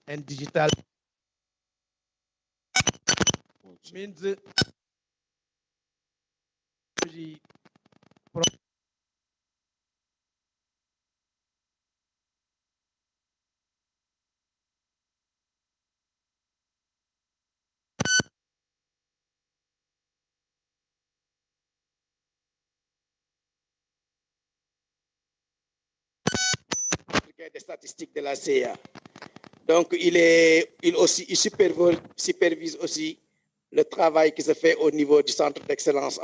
and digital means des statistiques de la CA. Donc, il supervise aussi le travail qui se fait au niveau du centre d'excellence.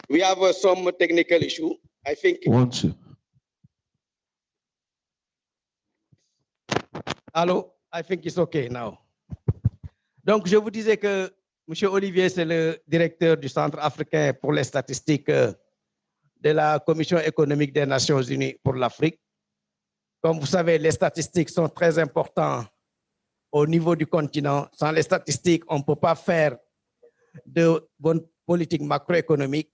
We have some technical issue. I think. Allô, I think it's okay now. Donc, je vous disais que M. Olivier, c'est le directeur du Centre africain pour les statistiques de la Commission économique des Nations Unies pour l'Afrique. Comme vous savez, les statistiques sont très importantes au niveau du continent. Sans les statistiques, on ne peut pas faire de bonne politique macroéconomique.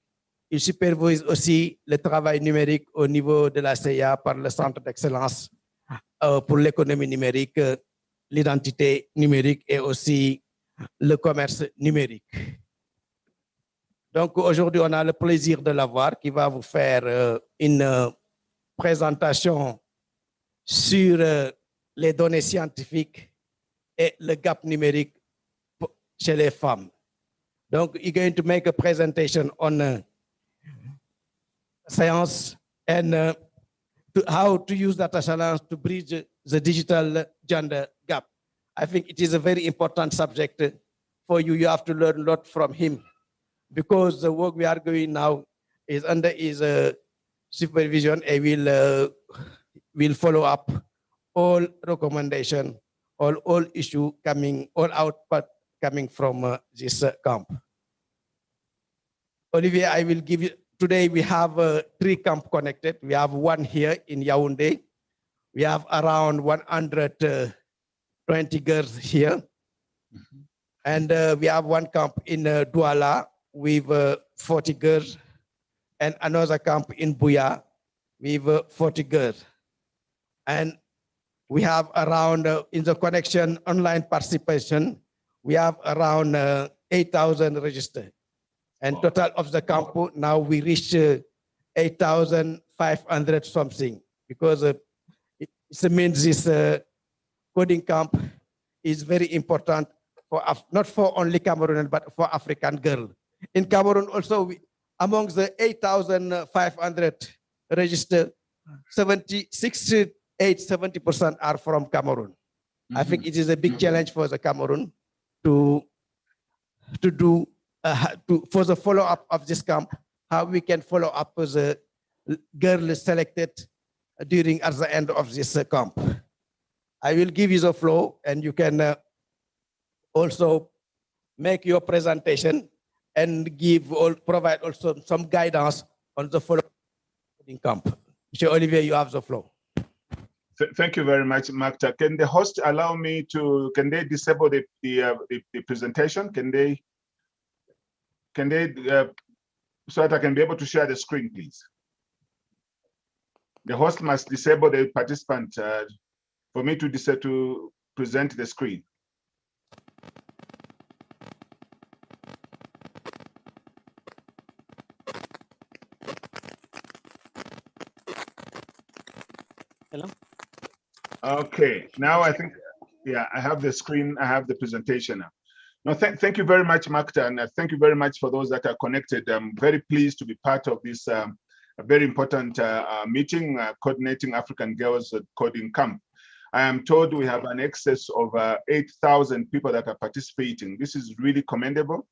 Il supervise aussi le travail numérique au niveau de la CIA par le Centre d'excellence pour l'économie numérique, l'identité numérique et aussi le commerce numérique. Donc aujourd'hui, on a le plaisir de l'avoir qui va vous faire une présentation sur les données scientifiques et le gap numérique chez les femmes. Donc, you're going to make a presentation on science and how to use data science to bridge the digital gender gap. I think it is a very important subject for you. You have to learn a lot from him because the work we are doing now is under his supervision and will follow up all recommendation, all issue coming, all output coming from this camp. Olivier, I will give you, today we have 3 camps connected. We have one here in Yaoundé. We have around 120 girls here. Mm-hmm. And we have one camp in Douala with 40 girls and another camp in Buya with 40 girls. And we have around, in the connection online participation, we have around 8,000 registered. And total of the camp, now we reach 8,500 something, because it means this coding camp is very important for not for only Cameroon, but for African girls. In Cameroon also, among the 8,500 registered, 70% are from Cameroon. Mm-hmm. I think it is a big challenge for the Cameroon to do for the follow-up of this camp, how we can follow up with the girls selected at the end of this camp. I will give you the floor, and you can also make your presentation and provide also some guidance on the follow-up camp. Mr. Olivier, you have the floor. Thank you very much, Makta. Can the host allow me to? Can they disable the presentation? Can they so that I can be able to share the screen, please? The host must disable the participant for me to present the screen. Hello? Okay, now I think, yeah, I have the screen, I have the presentation now. No, thank you very much, Makta, and thank you very much for those that are connected. I'm very pleased to be part of this a very important meeting, coordinating African Girls Coding Camp. I am told we have an excess of 8,000 people that are participating. This is really commendable.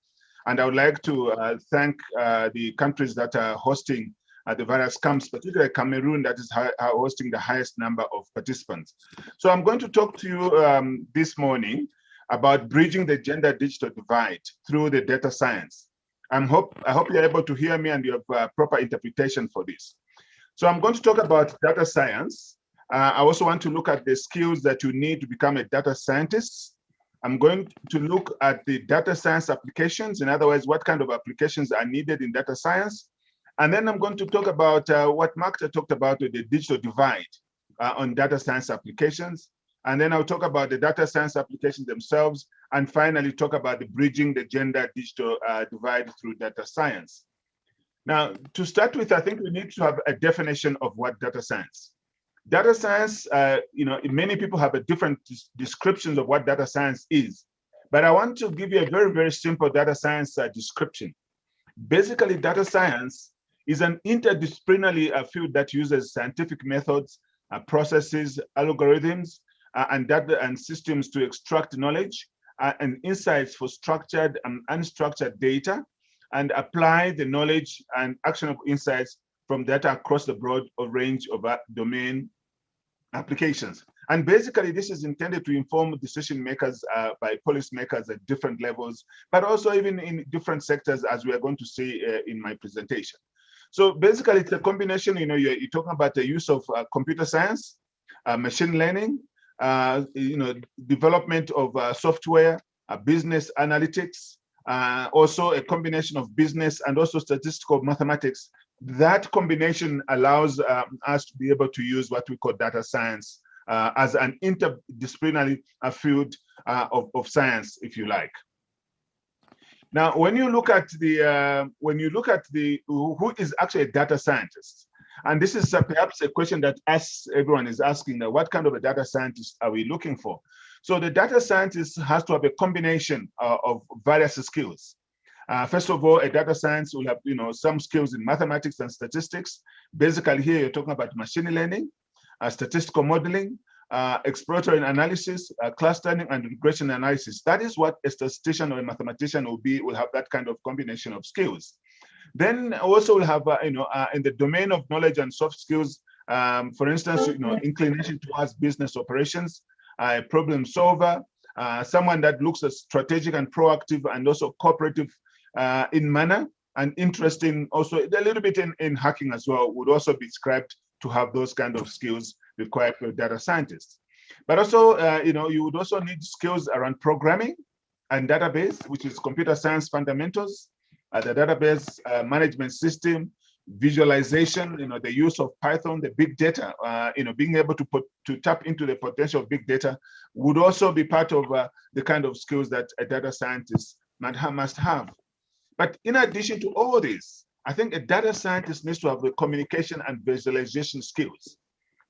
And I would like to thank the countries that are hosting the various camps, particularly Cameroon, that is hosting the highest number of participants. So I'm going to talk to you this morning about bridging the gender digital divide through the data science. I hope you're able to hear me and you have proper interpretation for this. So I'm going to talk about data science. I also want to look at the skills that you need to become a data scientist. I'm going to look at the data science applications. In other words, what kind of applications are needed in data science. And then I'm going to talk about what Magda talked about, the digital divide on data science applications. And then I'll talk about the data science applications themselves. And finally, talk about the bridging the gender digital divide through data science. Now, to start with, I think we need to have a definition of what data science. Data science, many people have a different descriptions of what data science is. But I want to give you a very, very simple data science description. Basically, data science is an interdisciplinary field that uses scientific methods, processes, algorithms, and data and systems to extract knowledge and insights for structured and unstructured data, and apply the knowledge and actionable insights from data across the broad range of domain applications. And basically, this is intended to inform decision makers by policymakers at different levels, but also even in different sectors, as we are going to see in my presentation. So basically, it's a combination. You're talking about the use of computer science, machine learning, development of software, business analytics, also a combination of business and also statistical mathematics. That combination allows us to be able to use what we call data science as an interdisciplinary field of science, if you like. Now, when you look at who is actually a data scientist, and this is perhaps a question that everyone is asking, what kind of a data scientist are we looking for? So the data scientist has to have a combination of various skills. First of all, a data science will have some skills in mathematics and statistics. Basically, here you're talking about machine learning, statistical modeling, exploratory analysis, clustering, and regression analysis. That is what a statistician or a mathematician will have that kind of combination of skills. Then also we'll have in the domain of knowledge and soft skills, for instance, inclination towards business operations, a problem solver, someone that looks at strategic and proactive and also cooperative in manner, and interest in also a little bit in hacking as well would also be described to have those kind of skills required for a data scientist. But also, you would also need skills around programming and database, which is computer science fundamentals, the database management system, visualization, the use of Python, the big data, being able to tap into the potential of big data would also be part of the kind of skills that a data scientist must have. But in addition to all this, I think a data scientist needs to have the communication and visualization skills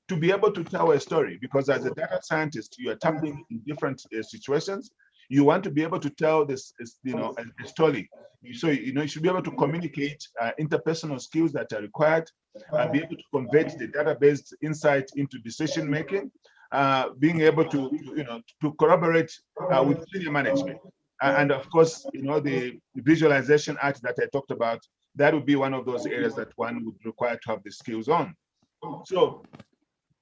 to be able to tell a story, because as a data scientist, you are tapping in different situations. You want to be able to tell this, a story. So, you should be able to communicate interpersonal skills that are required, be able to convert the database insight into decision making, being able to collaborate with senior management. And of course, the visualization art that I talked about, that would be one of those areas that one would require to have the skills on.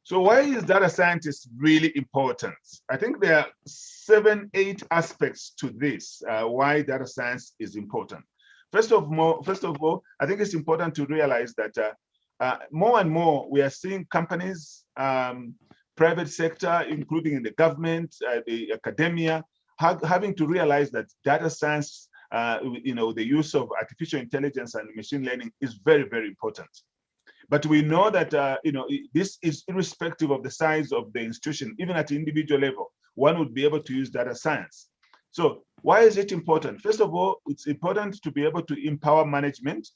So why is data scientist really important? I think there are 7, 8 aspects to this, why data science is important. First of all, I think it's important to realize that more and more we are seeing companies, private sector, including in the government, the academia, having to realize that data science, the use of artificial intelligence and machine learning is very, very important. But we know that this is irrespective of the size of the institution. Even at the individual level, one would be able to use data science. So why is it important? First of all, it's important to be able to empower management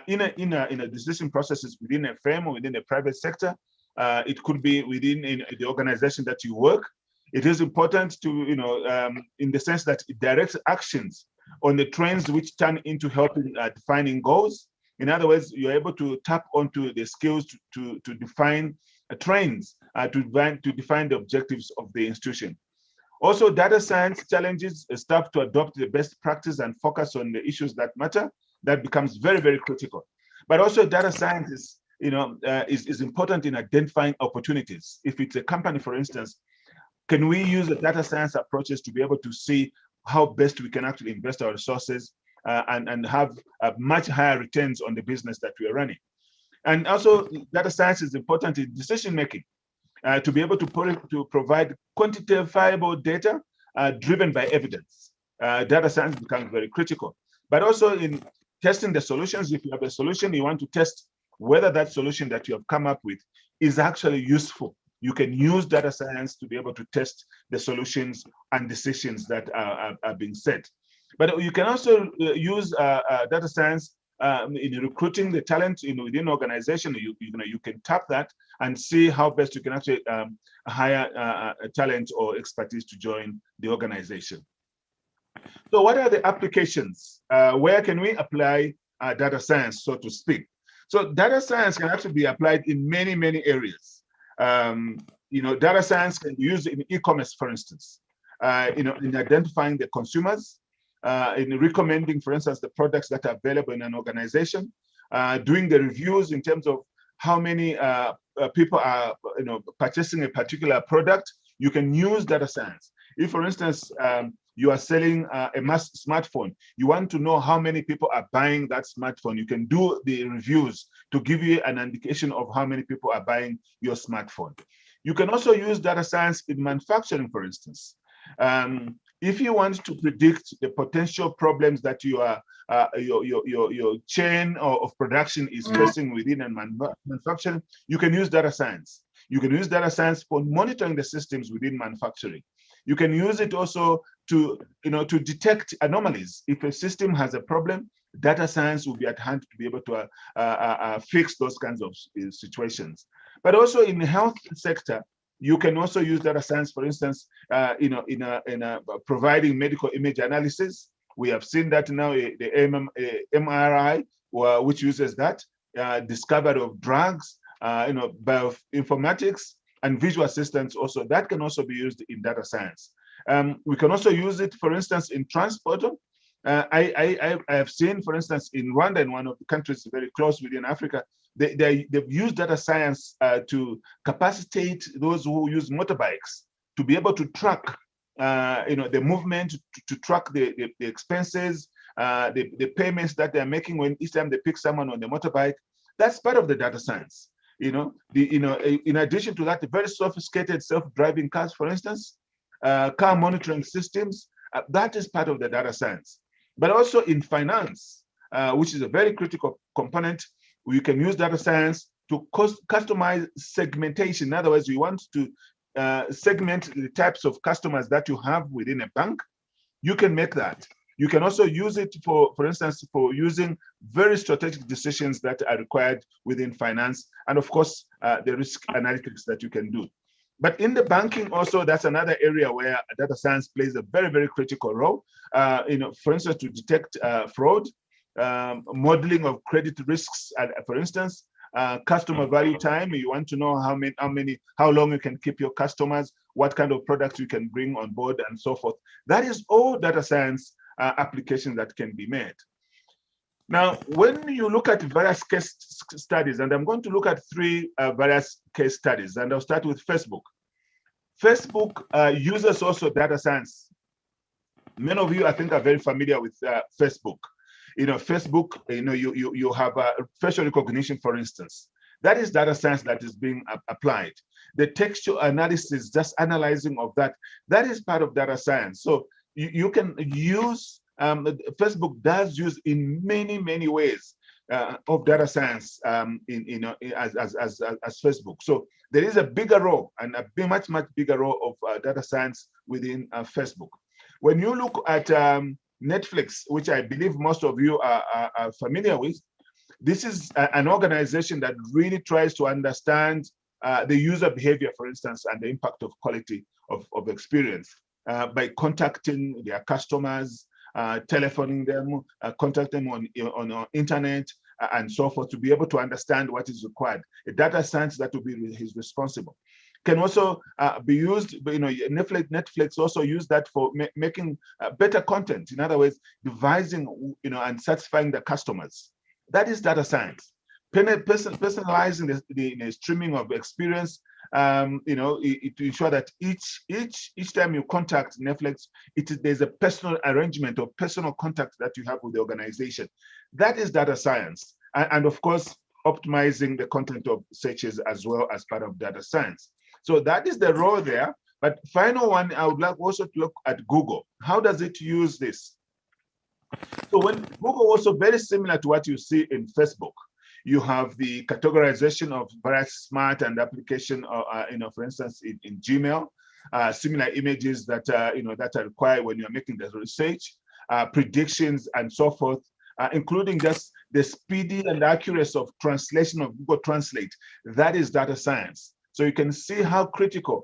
in a decision processes within a firm or within the private sector. It could be within the organization that you work. It is important to, in the sense that it directs actions on the trends which turn into helping defining goals. In other words, you're able to tap onto the skills to define trends, to define the objectives of the institution. Also, data science challenges staff to adopt the best practice and focus on the issues that matter. That becomes very, very critical. But also, data science is important in identifying opportunities. If it's a company, for instance, can we use the data science approaches to be able to see how best we can actually invest our resources and have much higher returns on the business that we are running? And also, data science is important in decision making. To be able to provide quantifiable data driven by evidence. Data science becomes very critical. But also in testing the solutions, if you have a solution, you want to test whether that solution that you have come up with is actually useful. You can use data science to be able to test the solutions and decisions that are being set. But you can also use data science in recruiting the talent within organization. You can tap that and see how best you can actually hire talent or expertise to join the organization. So what are the applications? Where can we apply data science, so to speak? So data science can actually be applied in many, many areas. Data science can be used in e-commerce, for instance, in identifying the consumers, in recommending, for instance, the products that are available in an organization, doing the reviews in terms of how many people are purchasing a particular product. You can use data science. If, for instance, you are selling a mass smartphone, you want to know how many people are buying that smartphone, you can do the reviews to give you an indication of how many people are buying your smartphone. You can also use data science in manufacturing, for instance. If you want to predict the potential problems that your chain of production is facing within a manufacturing, you can use data science. You can use data science for monitoring the systems within manufacturing. You can use it also to detect anomalies. If a system has a problem, data science will be at hand to be able to fix those kinds of situations. But also in the health sector, you can also use data science, for instance, in providing medical image analysis. We have seen that now, the MRI, which uses that, discovery of drugs, bioinformatics, and visual assistance also. That can also be used in data science. We can also use it, for instance, in transport. I have seen, for instance, in Rwanda, in one of the countries very close within Africa, they've used data science to capacitate those who use motorbikes to be able to track the movement, to track the expenses, the payments that they're making when each time they pick someone on the motorbike. That's part of the data science. In addition to that, the very sophisticated self-driving cars, for instance, car monitoring systems, that is part of the data science. But also in finance, which is a very critical component, we can use data science to customize segmentation. In other words, we want to segment the types of customers that you have within a bank. You can make that. You can also use it for instance, for using very strategic decisions that are required within finance, and of course, the risk analytics that you can do. But in the banking also, that's another area where data science plays a very, very critical role. For instance, to detect fraud, modeling of credit risks, for instance, customer value time. You want to know how long you can keep your customers, what kind of products you can bring on board, and so forth. That is all data science application that can be made. Now, when you look at various case studies, and I'm going to look at three various case studies, and I'll start with Facebook. Facebook uses also data science. Many of you, I think, are very familiar with Facebook. Facebook, you have facial recognition, for instance. That is data science that is being applied. The textual analysis, just analyzing of that, that is part of data science. So you can use, Facebook does use in many, many ways of data science as Facebook. So there is a bigger role, and a much, much bigger role of data science within Facebook. When you look at Netflix, which I believe most of you are familiar with, this is an organization that really tries to understand the user behavior, for instance, and the impact of quality of experience by contacting their customers, telephoning them, contacting them on internet, and so forth, to be able to understand what is required. A data science that will be his responsible. Can also be used, Netflix also use that for making better content. In other words, devising, and satisfying the customers. That is data science. Personalizing the streaming of experience, to ensure that each time you contact Netflix, there's a personal arrangement or personal contact that you have with the organization. That is data science. And of course, optimizing the content of searches as well as part of data science. So that is the role there. But final one, I would like also to look at Google. How does it use this? So when Google, also very similar to what you see in Facebook, you have the categorization of various smart and application, for instance, in Gmail, similar images that that are required when you're making the research, predictions and so forth, including just the speedy and accuracy of translation of Google Translate. That is data science. So you can see how critical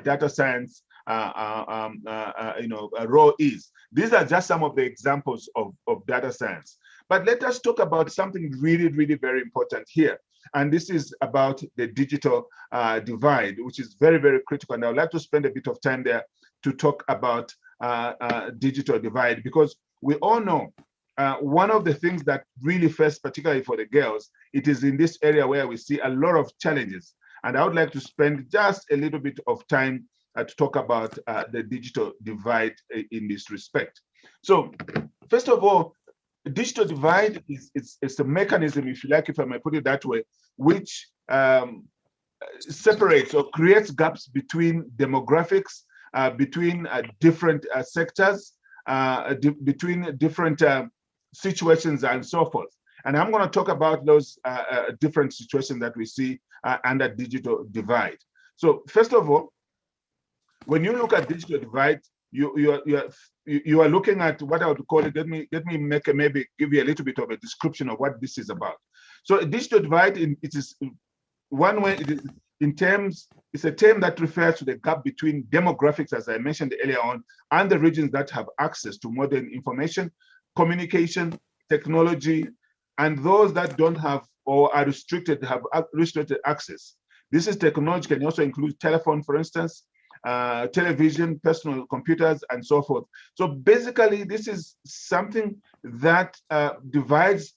data science role is. These are just some of the examples of data science. But let us talk about something really, really very important here. And this is about the digital divide, which is very, very critical. And I would like to spend a bit of time there to talk about digital divide, because we all know one of the things that really fails, particularly for the girls, it is in this area where we see a lot of challenges. And I would like to spend just a little bit of time to talk about the digital divide in this respect. So first of all, digital divide is a mechanism, if you like, if I may put it that way, which separates or creates gaps between demographics, between different sectors, between different situations and so forth. And I'm going to talk about those different situations that we see under digital divide. So first of all, when you look at digital divide, you are looking at what I would call it. Let me maybe give you a little bit of a description of what this is about. So a digital divide, it is one way. It is in terms. It's a term that refers to the gap between demographics, as I mentioned earlier on, and the regions that have access to modern information, communication, technology, and those that don't have or are restricted, have restricted access. This is technology, can also include telephone, for instance, television, personal computers, and so forth. So basically, this is something that divides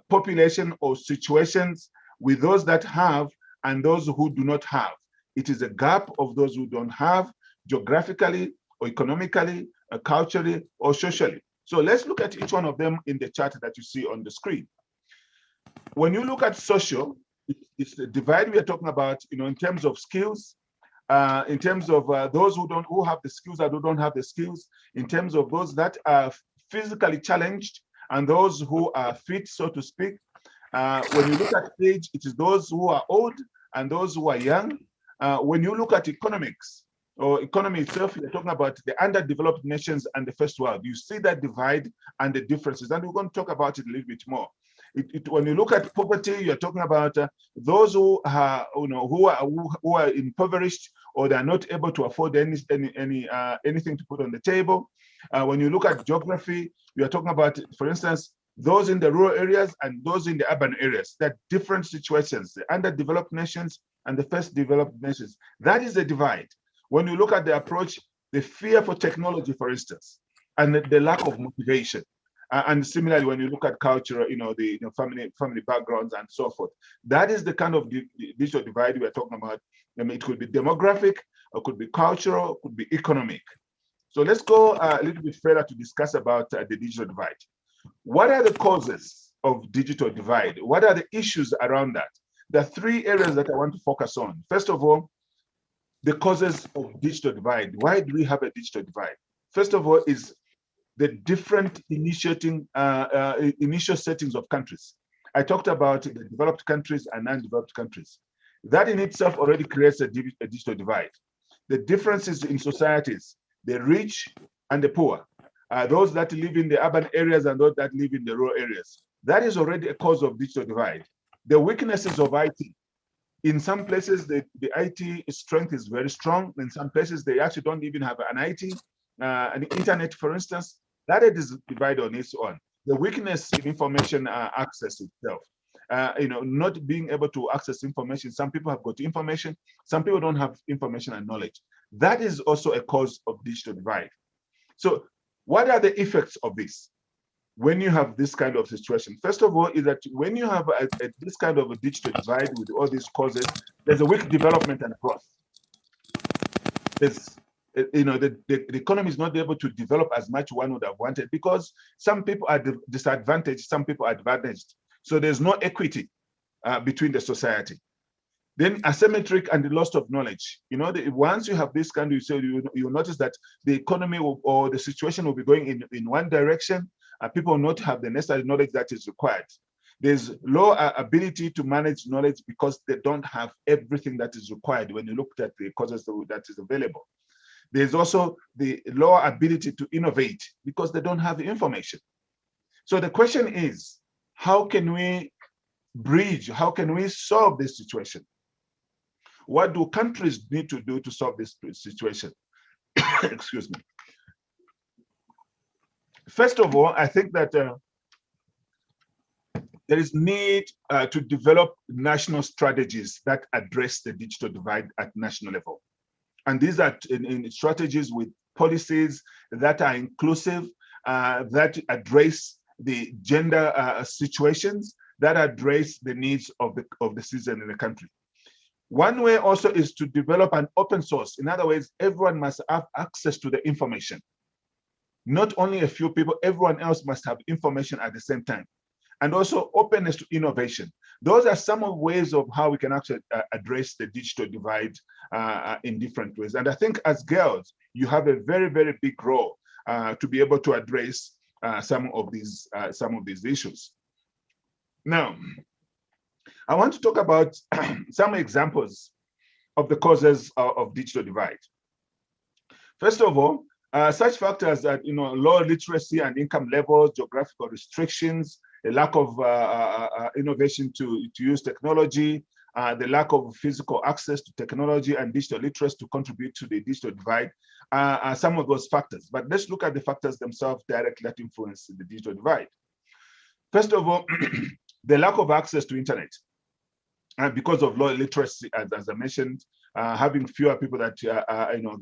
population or situations with those that have and those who do not have. It is a gap of those who don't have geographically or economically, culturally, or socially. So let's look at each one of them in the chart that you see on the screen. When you look at social, it's the divide we are talking about, in terms of skills, in terms of those who have the skills and who don't have the skills, in terms of those that are physically challenged and those who are fit, so to speak. When you look at age, it is those who are old and those who are young. When you look at economics or economy itself, you're talking about the underdeveloped nations and the first world. You see that divide and the differences, and we're going to talk about it a little bit more. When you look at poverty, you're talking about those who are, who are impoverished or they are not able to afford anything to put on the table. When you look at geography, you're talking about, for instance, those in the rural areas and those in the urban areas. That different situations, the underdeveloped nations and the first developed nations. That is the divide. When you look at the approach, the fear for technology, for instance, and the lack of motivation. And similarly, when you look at culture, the family backgrounds and so forth, that is the kind of digital divide we are talking about. I mean, it could be demographic, it could be cultural, it could be economic. So let's go a little bit further to discuss about the digital divide. What are the causes of digital divide? What are the issues around that? There are three areas that I want to focus on. First of all, the causes of digital divide. Why do we have a digital divide? First of all, is the different initial settings of countries. I talked about the developed countries and undeveloped countries. That in itself already creates a digital divide. The differences in societies, the rich and the poor, those that live in the urban areas and those that live in the rural areas. That is already a cause of digital divide. The weaknesses of IT. In some places, the IT strength is very strong. In some places, they actually don't even have an IT, an internet, for instance. That is divide on its own. the weakness in information access itself. Not being able to access information. Some people have got information, some people don't have information and knowledge. That is also a cause of digital divide. So what are the effects of this when you have this kind of situation? First of all, is that when you have this kind of a digital divide with all these causes, there's a weak development and growth. There's, the economy is not able to develop as much one would have wanted because some people are disadvantaged, some people are advantaged. So there's no equity between the society. Then asymmetric and the loss of knowledge. Once you have this kind of, you notice that the economy or the situation will be going in one direction, and people will not have the necessary knowledge that is required. There's low ability to manage knowledge because they don't have everything that is required when you look at the causes that is available. There's also the lower ability to innovate because they don't have the information. So the question is, how can we bridge? How can we solve this situation? What do countries need to do to solve this situation? Excuse me. First of all, I think that there is need to develop national strategies that address the digital divide at national level. And these are in strategies with policies that are inclusive, that address the gender situations, that address the needs of the citizen in the country. One way also is to develop an open source. In other words, everyone must have access to the information. Not only a few people, everyone else must have information at the same time. And also openness to innovation. Those are some of ways of how we can actually address the digital divide in different ways. And I think as girls, you have a very, very big role to be able to address some of these issues. Now, I want to talk about some examples of the causes of digital divide. First of all, such factors as low literacy and income levels, geographical restrictions, a lack of innovation to use technology, the lack of physical access to technology and digital literacy to contribute to the digital divide are some of those factors. But let's look at the factors themselves directly that influence the digital divide. First of all, the lack of access to internet. Because of low literacy, as I mentioned, having fewer people that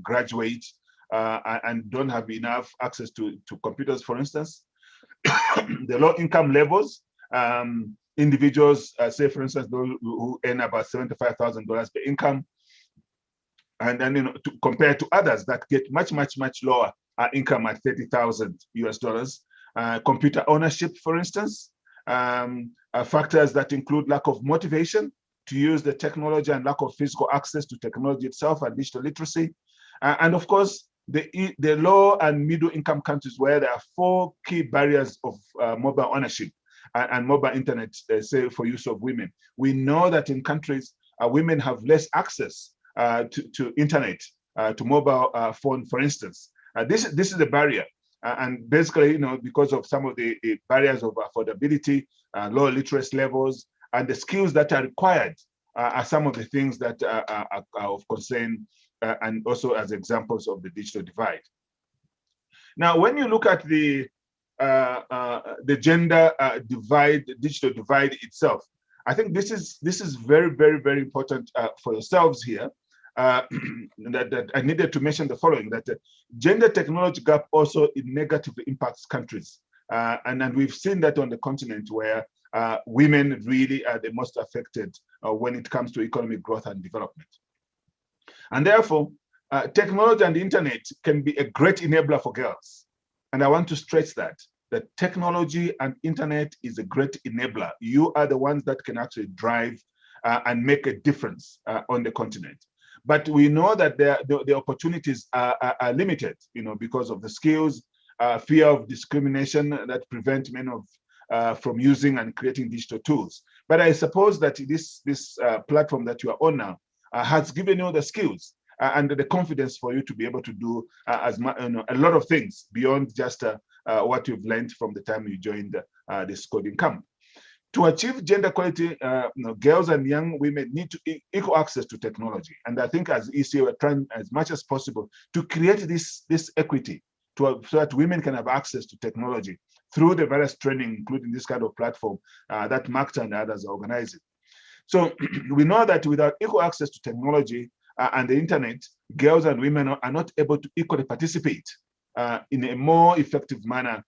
graduate and don't have enough access to computers, for instance. The low income levels, individuals, say for instance, those who earn about $75,000 per income, and then compared to others that get much lower income at $30,000 US. Computer ownership, for instance, factors that include lack of motivation to use the technology and lack of physical access to technology itself and digital literacy, and of course the low and middle income countries where there are 4 key barriers of mobile ownership and mobile internet, say for use of women. We know that in countries, women have less access to internet, to mobile phone, for instance. This is a barrier. And basically, because of some of the barriers of affordability, low literacy levels, and the skills that are required are some of the things that are of concern, and also as examples of the digital divide. Now, when you look at the gender divide, digital divide itself, I think this is very, very, very important for yourselves here. That I needed to mention the following: that the gender technology gap also negatively impacts countries, and we've seen that on the continent where women really are the most affected when it comes to economic growth and development. And therefore, technology and the internet can be a great enabler for girls. And I want to stress that technology and internet is a great enabler. You are the ones that can actually drive and make a difference on the continent. But we know that the opportunities are limited, because of the skills, fear of discrimination that prevent men from using and creating digital tools. But I suppose that this platform that you are on now has given you the skills and the confidence for you to be able to do a lot of things beyond just what you've learned from the time you joined this coding camp. To achieve gender equality, girls and young women need equal access to technology. And I think as EC, we're trying as much as possible to create this equity so that women can have access to technology through the various training, including this kind of platform that Magta and others are organizing. So we know that without equal access to technology and the internet, girls and women are not able to equally participate in a more effective manner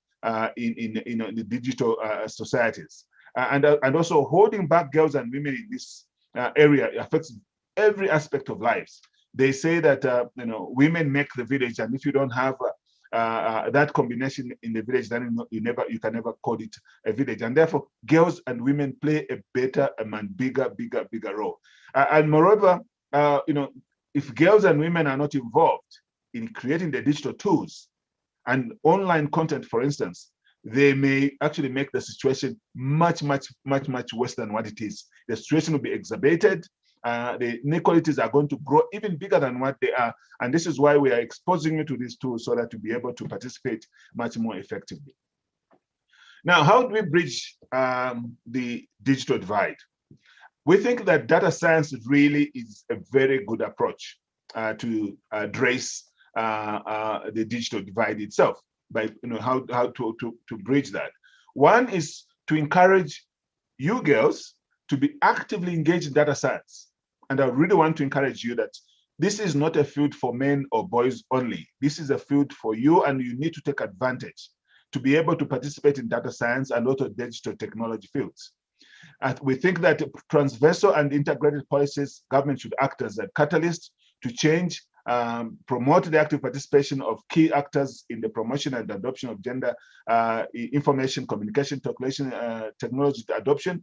in the digital societies. And also holding back girls and women in this area affects every aspect of lives. They say that women make the village, and if you don't have that combination in the village, then you can never call it a village. And therefore, girls and women play a better and bigger role. And moreover, if girls and women are not involved in creating the digital tools and online content, for instance, they may actually make the situation much worse than what it is. The situation will be exacerbated. The inequalities are going to grow even bigger than what they are. And this is why we are exposing you to these tools so that to be able to participate much more effectively. Now, how do we bridge the digital divide? We think that data science really is a very good approach to address the digital divide itself, by how to bridge that. One is to encourage you girls to be actively engaged in data science. And I really want to encourage you that this is not a field for men or boys only. This is a field for you, and you need to take advantage to be able to participate in data science and also digital technology fields. And we think that transversal and integrated policies, government should act as a catalyst to change, promote the active participation of key actors in the promotion and adoption of gender information, communication, technology adoption.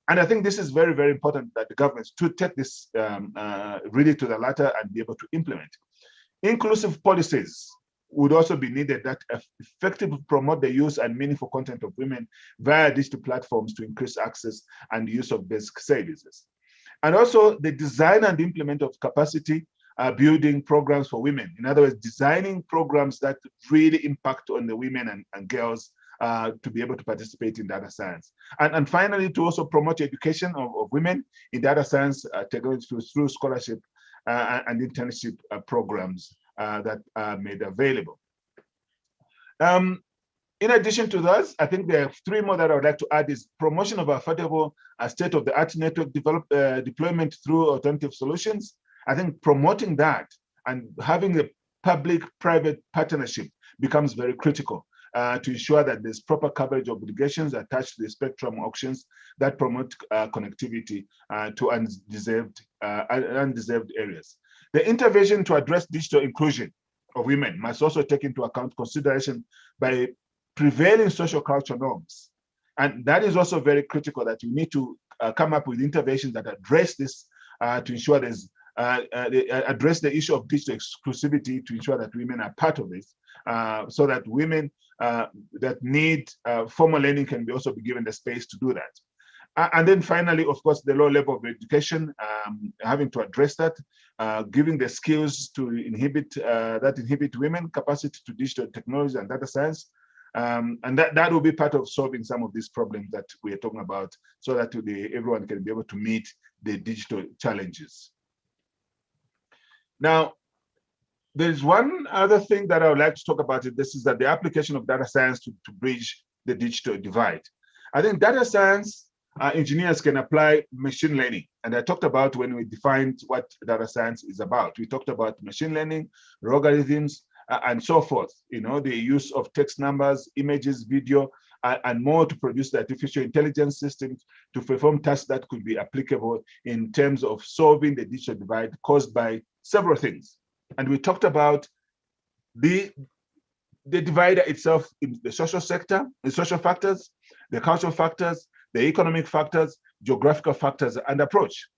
And I think this is very important that the governments to take this really to the latter and be able to implement. Inclusive policies would also be needed that effectively promote the use and meaningful content of women via digital platforms to increase access and use of basic services. And also the design and implement of capacity building programs for women. In other words, designing programs that really impact on the women and girls to be able to participate in data science. And finally, to also promote education of women in data science technology through scholarship and internship programs that are made available. In addition to those, I think there are three more that I would like to add is promotion of affordable state-of-the-art network deployment through alternative solutions. I think promoting that and having a public-private partnership becomes very critical to ensure that there's proper coverage obligations attached to the spectrum auctions that promote connectivity to undeserved areas. The intervention to address digital inclusion of women must also take into account consideration by prevailing social cultural norms. And that is also very critical, that you need to come up with interventions that address this to ensure there's address the issue of digital exclusivity to ensure that women are part of this, so that women that need formal learning can also be given the space to do that. And then finally, of course, the low level of education, having to address that, giving the skills to inhibit women capacity to digital technology and data science. And that will be part of solving some of these problems that we are talking about, so that everyone can be able to meet the digital challenges. Now, there's one other thing that I would like to talk about. This is that the application of data science to bridge the digital divide. I think data science engineers can apply machine learning. And I talked about when we defined what data science is about. We talked about machine learning, logarithms, and so forth. The use of text, numbers, images, video, and more to produce the artificial intelligence systems to perform tasks that could be applicable in terms of solving the digital divide caused by several things. And we talked about the divider itself in the social sector, the social factors, the cultural factors, the economic factors, geographical factors, and approach.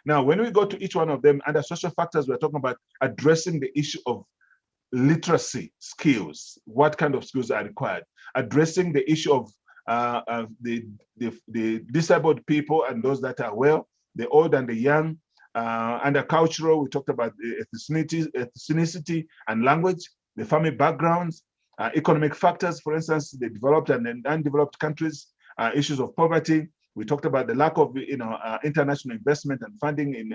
Now, when we go to each one of them, under social factors, we're talking about addressing the issue of literacy skills, what kind of skills are required, addressing the issue of the disabled people and those that are well, the old and the young. Under cultural, we talked about the ethnicity and language, the family backgrounds, economic factors, for instance, the developed and undeveloped countries, issues of poverty. We talked about the lack of international investment and funding in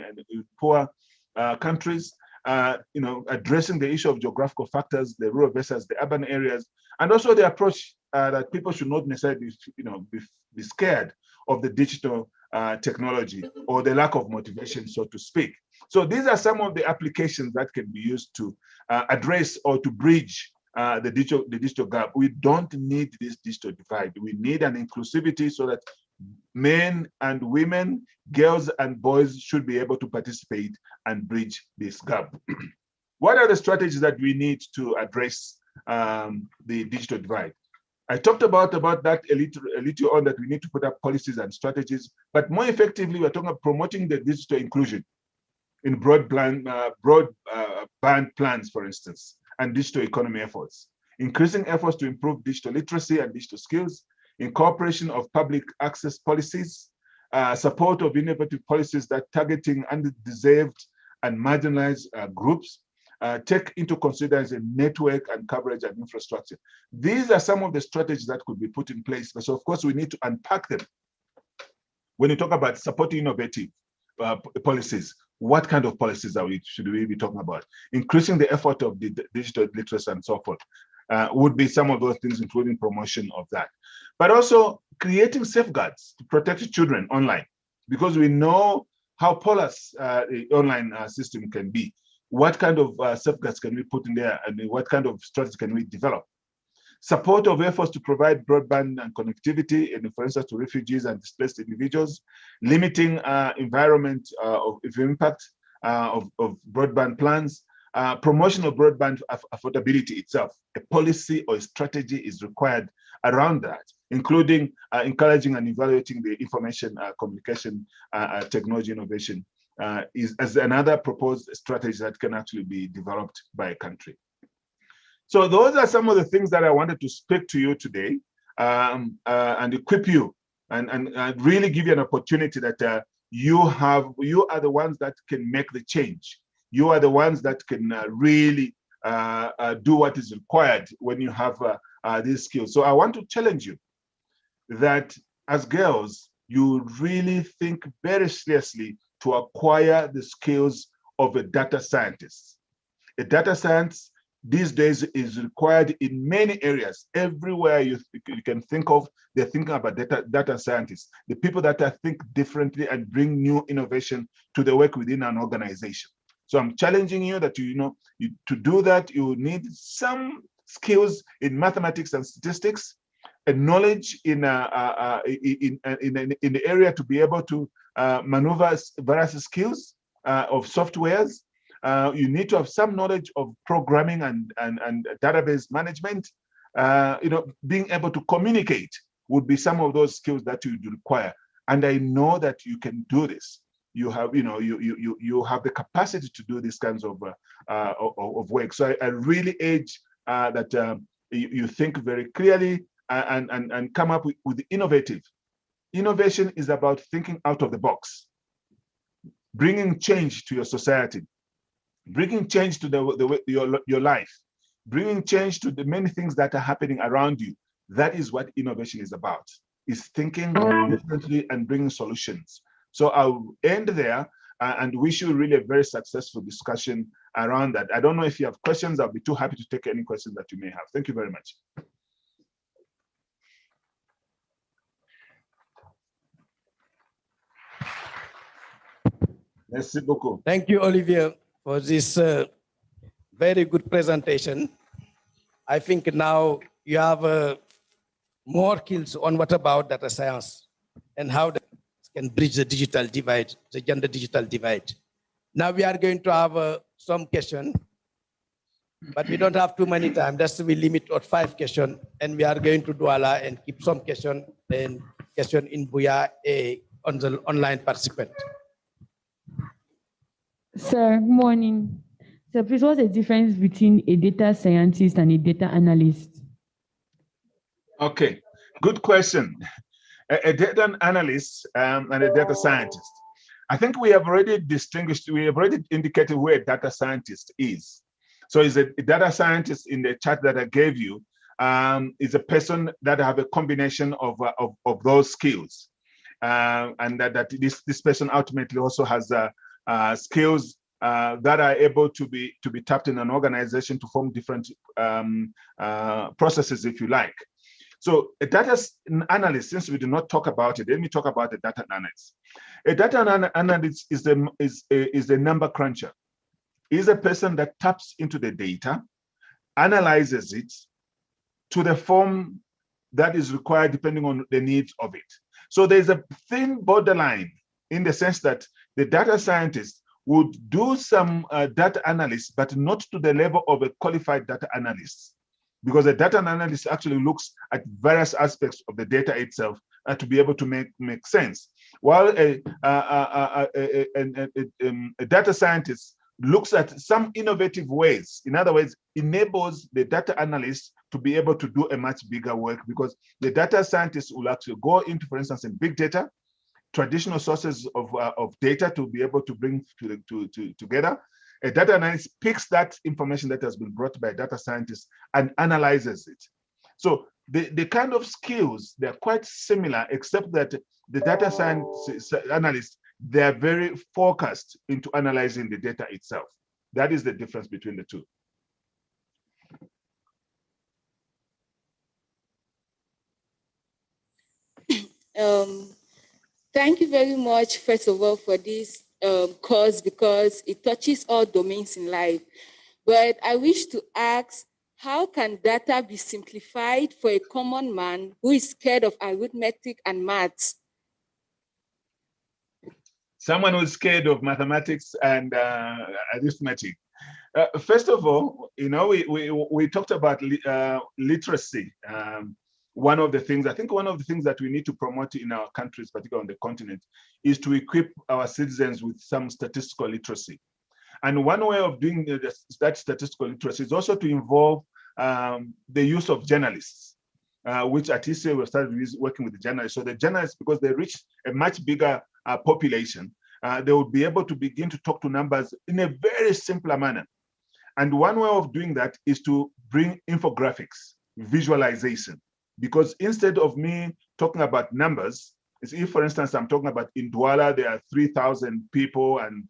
poor countries. addressing the issue of geographical factors, the rural versus the urban areas, and also the approach that people should not necessarily be scared of the digital technology or the lack of motivation, so to speak. So these are some of the applications that can be used to address or to bridge the digital gap. We don't need this digital divide. We need an inclusivity so that men and women, girls and boys should be able to participate and bridge this gap. What are the strategies that we need to address the digital divide? I talked about that a little on, that we need to put up policies and strategies, but more effectively, we're talking about promoting the digital inclusion in broadband plans, for instance, and digital economy efforts, increasing efforts to improve digital literacy and digital skills, incorporation of public access policies, support of innovative policies that targeting underdeserved and marginalized groups, take into consideration network and coverage and infrastructure. These are some of the strategies that could be put in place. So of course, we need to unpack them. When you talk about supporting innovative policies, what kind of policies should we be talking about? Increasing the effort of the digital literacy and so forth would be some of those things, including promotion of that. But also creating safeguards to protect children online, because we know how porous the online system can be. What kind of safeguards can we put in there, and what kind of strategies can we develop? Support of efforts to provide broadband and connectivity, and for instance, to refugees and displaced individuals, limiting environment of impact of broadband plans, promotion of broadband affordability itself. A policy or a strategy is required around that, including encouraging and evaluating the information communication technology innovation is as another proposed strategy that can actually be developed by a country. So those are some of the things that I wanted to speak to you today and equip you and really give you an opportunity that you are the ones that can make the change. You are the ones that can really do what is required when you have these skills. So I want to challenge you that as girls, you really think very seriously to acquire the skills of a data scientist. A data science these days is required in many areas. Everywhere you can think of, they're thinking about data scientists, the people that think differently and bring new innovation to the work within an organization. So I'm challenging you that to do that, you need some skills in mathematics and statistics, a knowledge in the area to be able to maneuver various skills of softwares. You need to have some knowledge of programming and database management. Being able to communicate would be some of those skills that you require. And I know that you can do this. You have, you have the capacity to do these kinds of work. So I really urge that you think very clearly and come up with the innovative. Innovation is about thinking out of the box, bringing change to your society, bringing change to your life, bringing change to the many things that are happening around you. That is what innovation is about, is thinking differently and bringing solutions. So I'll end there and wish you really a very successful discussion around that. I don't know if you have questions. I'll be too happy to take any questions that you may have. Thank you very much. Merci beaucoup. Thank you, Olivier, for this very good presentation. I think now you have more skills on what about data science and how that can bridge the digital divide, the gender digital divide. Now we are going to have some questions, but we don't have too many time. That's we limit at 5 questions, and we are going to Douala and keep some question in Buya on the online participant. Sir, good morning. So please, what's the difference between a data scientist and a data analyst? Okay, good question. A data analyst and a data scientist. I think we have already distinguished, we have already indicated where a data scientist is. So is a data scientist in the chart that I gave you is a person that have a combination of those skills. And that this person ultimately also has skills that are able to be tapped in an organization to form different processes, if you like. So a data analyst, since we do not talk about it, let me talk about a data analyst. A data analyst is a number cruncher. Is a person that taps into the data, analyzes it to the form that is required depending on the needs of it. So there's a thin borderline in the sense that the data scientist would do some data analysis, but not to the level of a qualified data analyst, because a data analyst actually looks at various aspects of the data itself to be able to make sense, while a data scientist looks at some innovative ways. In other words, enables the data analyst to be able to do a much bigger work, because the data scientist will actually go into, for instance, in big data, traditional sources of data to be able to bring together. A data analyst picks that information that has been brought by a data scientist and analyzes it. So the kind of skills, they're quite similar, except that the data science analyst, they're very focused into analyzing the data itself. That is the difference between the two. Thank you very much, first of all, for this course, because it touches all domains in life. But I wish to ask, how can data be simplified for a common man who is scared of arithmetic and maths? Someone who's scared of mathematics and arithmetic. First of all, you know, we talked about literacy. One of the things that we need to promote in our countries, particularly on the continent, is to equip our citizens with some statistical literacy. And one way of doing that statistical literacy is also to involve the use of journalists, which at ISE we started working with the journalists. So the journalists, because they reach a much bigger population, they will be able to begin to talk to numbers in a very simpler manner. And one way of doing that is to bring infographics, visualization. Because instead of me talking about numbers, if, for instance, I'm talking about in Douala, there are 3,000 people, and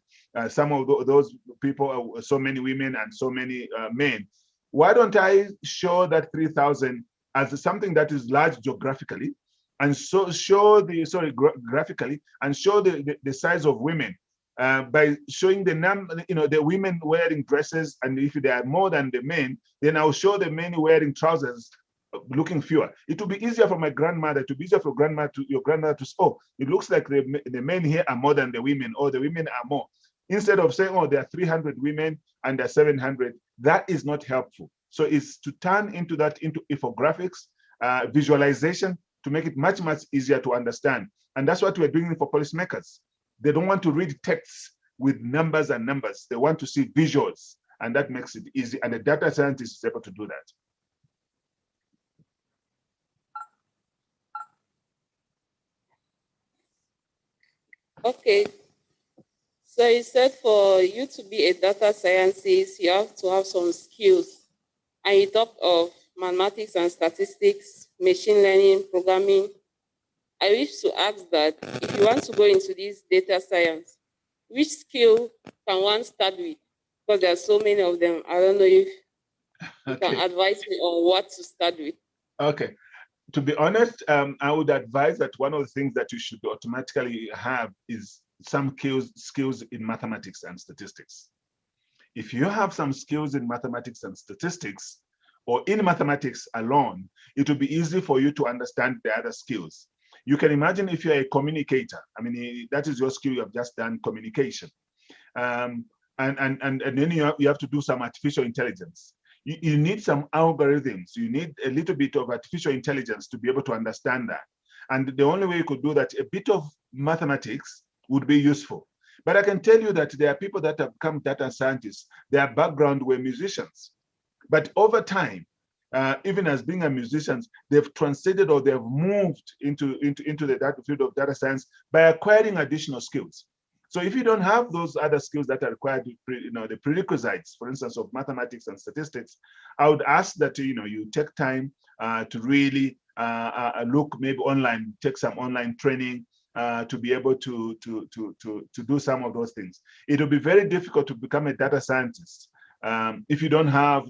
some of those people are so many women and so many men. Why don't I show that 3,000 as something that is large geographically, and so show graphically, and show the size of women by showing the number, the women wearing dresses, and if there are more than the men, then I'll show the men wearing trousers, looking fewer. It will be easier for my grandmother, to be easier for your grandmother to say, oh, it looks like the men here are more than the women, or the women are more. Instead of saying, oh, there are 300 women and there are 700, that is not helpful. So it's to turn into infographics, visualization, to make it much, much easier to understand. And that's what we're doing for policymakers. They don't want to read texts with numbers and numbers. They want to see visuals, and that makes it easy. And the data scientist is able to do that. Okay. So you said for you to be a data scientist, you have to have some skills. And you talked of mathematics and statistics, machine learning, programming. I wish to ask that if you want to go into this data science, which skill can one start with? Because there are so many of them. I don't know if you can advise me on what to start with. Okay. To be honest, I would advise that one of the things that you should automatically have is some skills in mathematics and statistics. If you have some skills in mathematics and statistics, or in mathematics alone, it will be easy for you to understand the other skills. You can imagine if you're a communicator, I mean, that is your skill, you have just done communication. And then you have to do some artificial intelligence. You need some algorithms. You need a little bit of artificial intelligence to be able to understand that. And the only way you could do that, a bit of mathematics would be useful. But I can tell you that there are people that have become data scientists. Their background were musicians. But over time, even as being a musicians, they've translated or they've moved into the field of data science by acquiring additional skills. So if you don't have those other skills that are required, the prerequisites, for instance, of mathematics and statistics, I would ask that you take time to really look maybe online, take some online training, to be able to do some of those things. It will be very difficult to become a data scientist if you don't have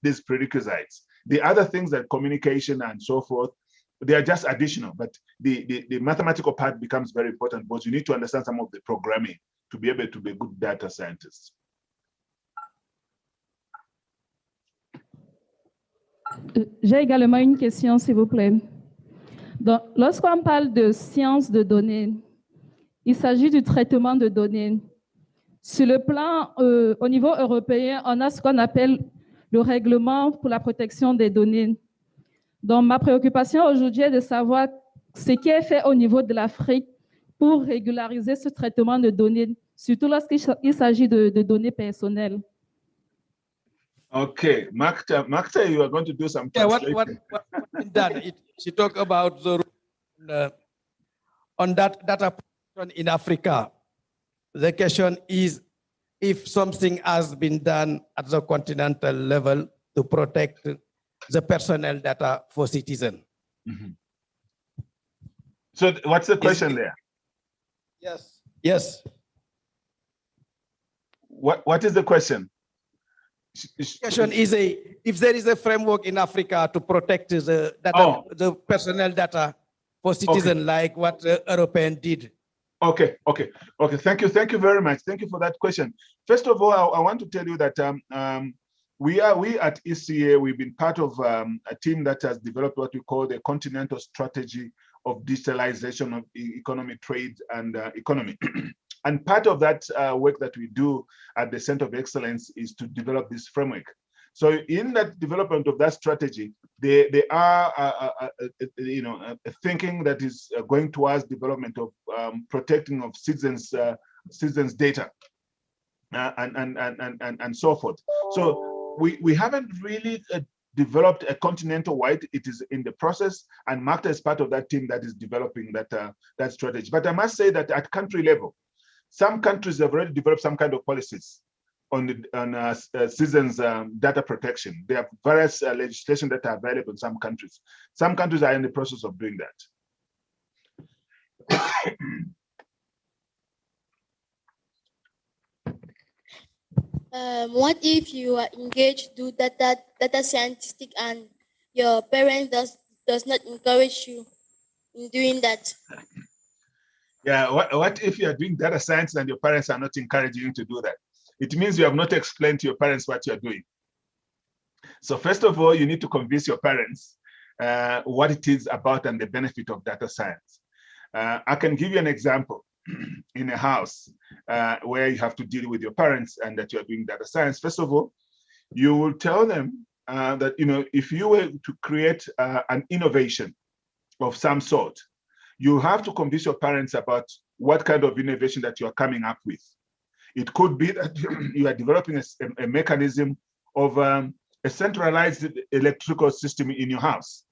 these prerequisites. The other things like communication and so forth, they are just additional, but the mathematical part becomes very important because you need to understand some of the programming to be able to be a good data scientist. J'ai également une question, s'il vous plaît. Lorsqu'on parle de sciences de données, il s'agit du traitement de données. Sur le plan, au niveau européen, on a ce qu'on appelle le règlement pour la protection des données. Donc, ma préoccupation aujourd'hui est de savoir ce qui est fait au niveau de l'Afrique pour régulariser ce traitement de données, surtout lorsqu'il s'agit de données personnelles. Okay, Makta, you are going to do some translation. What been done? She talked about on that data protection in Africa. The question is if something has been done at the continental level to protect the personal data for citizens. Mm-hmm. So what's the question there? Yes. Yes. What is the question? The question is if there is a framework in Africa to protect the data, the personal data for citizens, like what European did. Okay. Thank you very much. Thank you for that question. First of all, I want to tell you that we at ECA, we've been part of a team that has developed what we call the Continental Strategy of Digitalization of Economy, Trade, and Economy. And part of that work that we do at the Center of Excellence is to develop this framework. So in that development of that strategy, they are thinking that is going towards development of protecting of citizens data and so forth. So we haven't really developed a continental-wide. It is in the process, and Makta is part of that team that is developing that strategy. But I must say that at country level, some countries have already developed some kind of policies on citizens' data protection. There are various legislation that are available in some countries. Some countries are in the process of doing that. What if you are engaged to data scientific and your parents does not encourage you in doing that? Yeah, what if you are doing data science and your parents are not encouraging you to do that? It means you have not explained to your parents what you're doing. So first of all, you need to convince your parents what it is about and the benefit of data science. I can give you an example. In a house where you have to deal with your parents and that you're doing data science. First of all, you will tell them that, if you were to create an innovation of some sort, you have to convince your parents about what kind of innovation that you're coming up with. It could be that you are developing a mechanism of a centralized electrical system in your house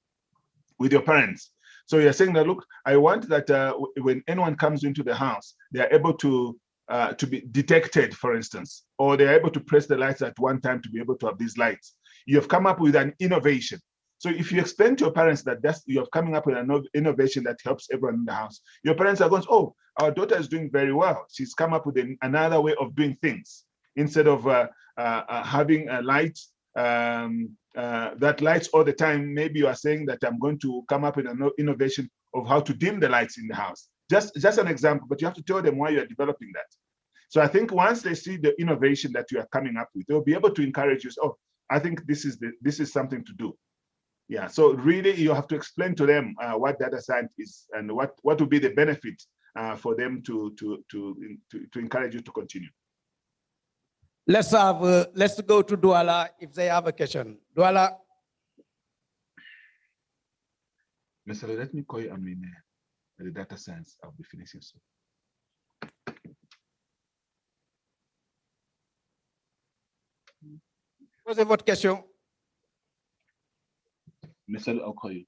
with your parents. So you're saying that, look, I want that when anyone comes into the house, they are able to be detected, for instance, or they're able to press the lights at one time to be able to have these lights. You have come up with an innovation. So if you explain to your parents that you have coming up with an innovation that helps everyone in the house, your parents are going, oh, our daughter is doing very well. She's come up with another way of doing things. Instead of having a light that lights all the time, maybe you are saying that I'm going to come up with an innovation of how to dim the lights in the house. Just an example, but you have to tell them why you're developing that. So I think once they see the innovation that you are coming up with, they'll be able to encourage you. Oh, I think this is something to do. Yeah. So really, you have to explain to them what data science is and what will be the benefit for them to encourage you to continue. Let's go to Douala if they have a question. Douala. Mr. Let me call you. I'm in the data science. I'll be finishing soon. What's the what question? Mr. I'll call you.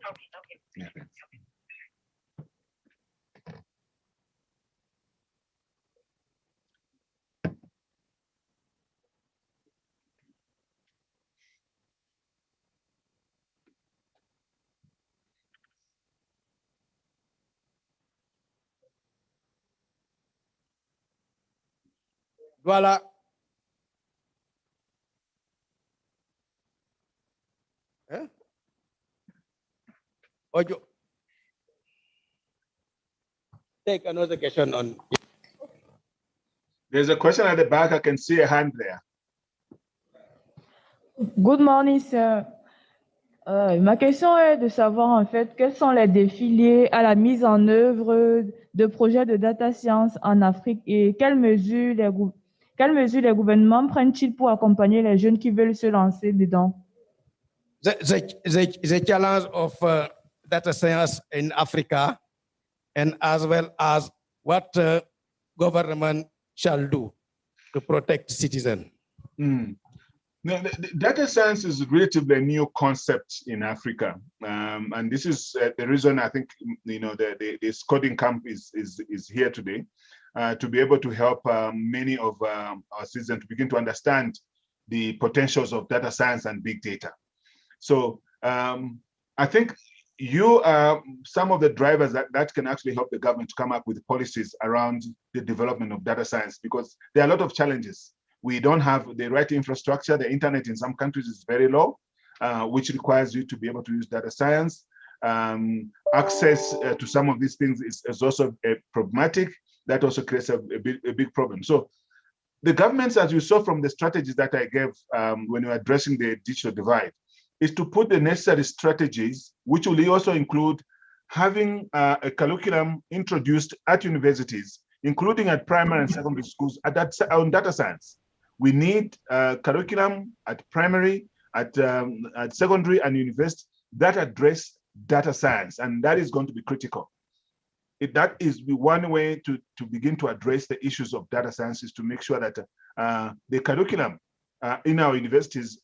Okay. Yeah, thanks. Douala. Huh? Ojo. Take another question on. There's a question at the back. I can see a hand there. Good morning, sir. Ma question est de savoir en fait quels sont les défis liés à la mise en œuvre de projets de data science en Afrique et quelles mesures les gouvernements prennent-ils pour accompagner les jeunes qui veulent se lancer dedans? The challenge of data science in Africa, and as well as what government shall do to protect citizens. No, the data science is relatively a new concept in Africa, and this is the reason I think this coding camp is here today, to be able to help many of our citizens to begin to understand the potentials of data science and big data. So I think you are some of the drivers that can actually help the government to come up with policies around the development of data science, because there are a lot of challenges. We don't have the right infrastructure. The internet in some countries is very low, which requires you to be able to use data science. Access to some of these things is also problematic. That also creates a big problem. So the governments, as you saw from the strategies that I gave when we were addressing the digital divide, is to put the necessary strategies, which will also include having a curriculum introduced at universities, including at primary and secondary schools on data science. We need curriculum at primary, at secondary and university that address data science, and that is going to be critical. That is one way to begin to address the issues of data science, is to make sure that the curriculum in our universities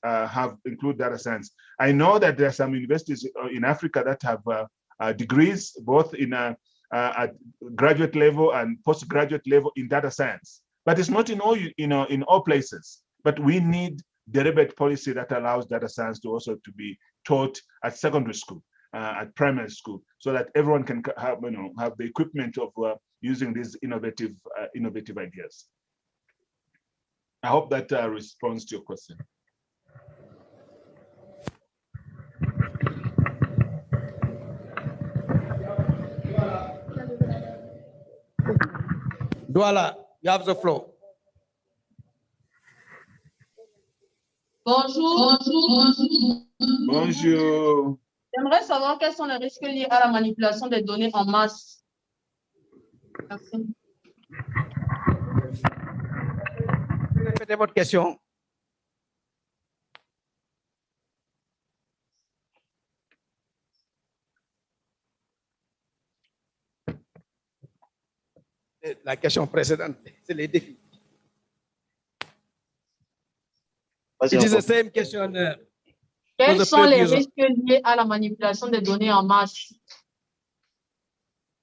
include data science. I know that there are some universities in Africa that have degrees both in at graduate level and postgraduate level in data science, but it's not in all places. But we need deliberate policy that allows data science to also to be taught at secondary school, at primary school, so that everyone can have the equipment of using these innovative ideas. I hope that responds to your question. Douala, you have the floor. Bonjour. Bonjour. J'aimerais savoir quels sont les risques liés à la manipulation des données en masse. Merci. Répétez votre question. La question précédente, c'est les défis. It is the same question. Quels sont les risques liés à la manipulation des données en masse?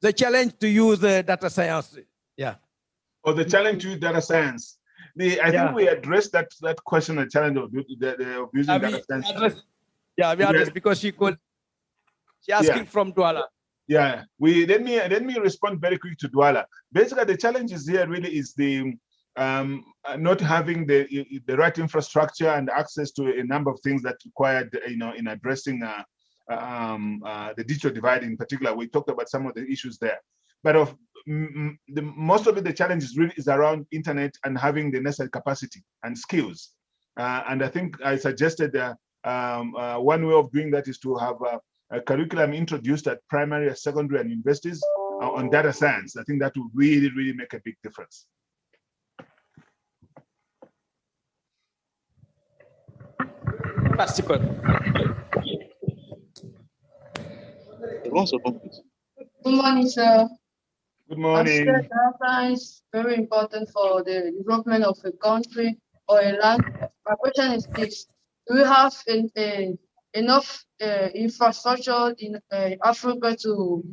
The challenge to use data science. Yeah. Or the challenge to use data science. I think we addressed that question, the challenge of using data science. We addressed because she asking from Douala. Yeah, let me respond very quick to Douala. Basically, the challenges here really is the not having the right infrastructure and access to a number of things that required, in addressing the digital divide in particular. We talked about some of the issues there, but most of the challenges really is around internet and having the necessary capacity and skills. And I think I suggested one way of doing that is to have a curriculum introduced at primary, secondary, and universities on data science. I think that would really, really make a big difference. Good morning, sir. Good morning. Data science is very important for the development of a country or a land. My question is this: do we have enough infrastructure in Africa to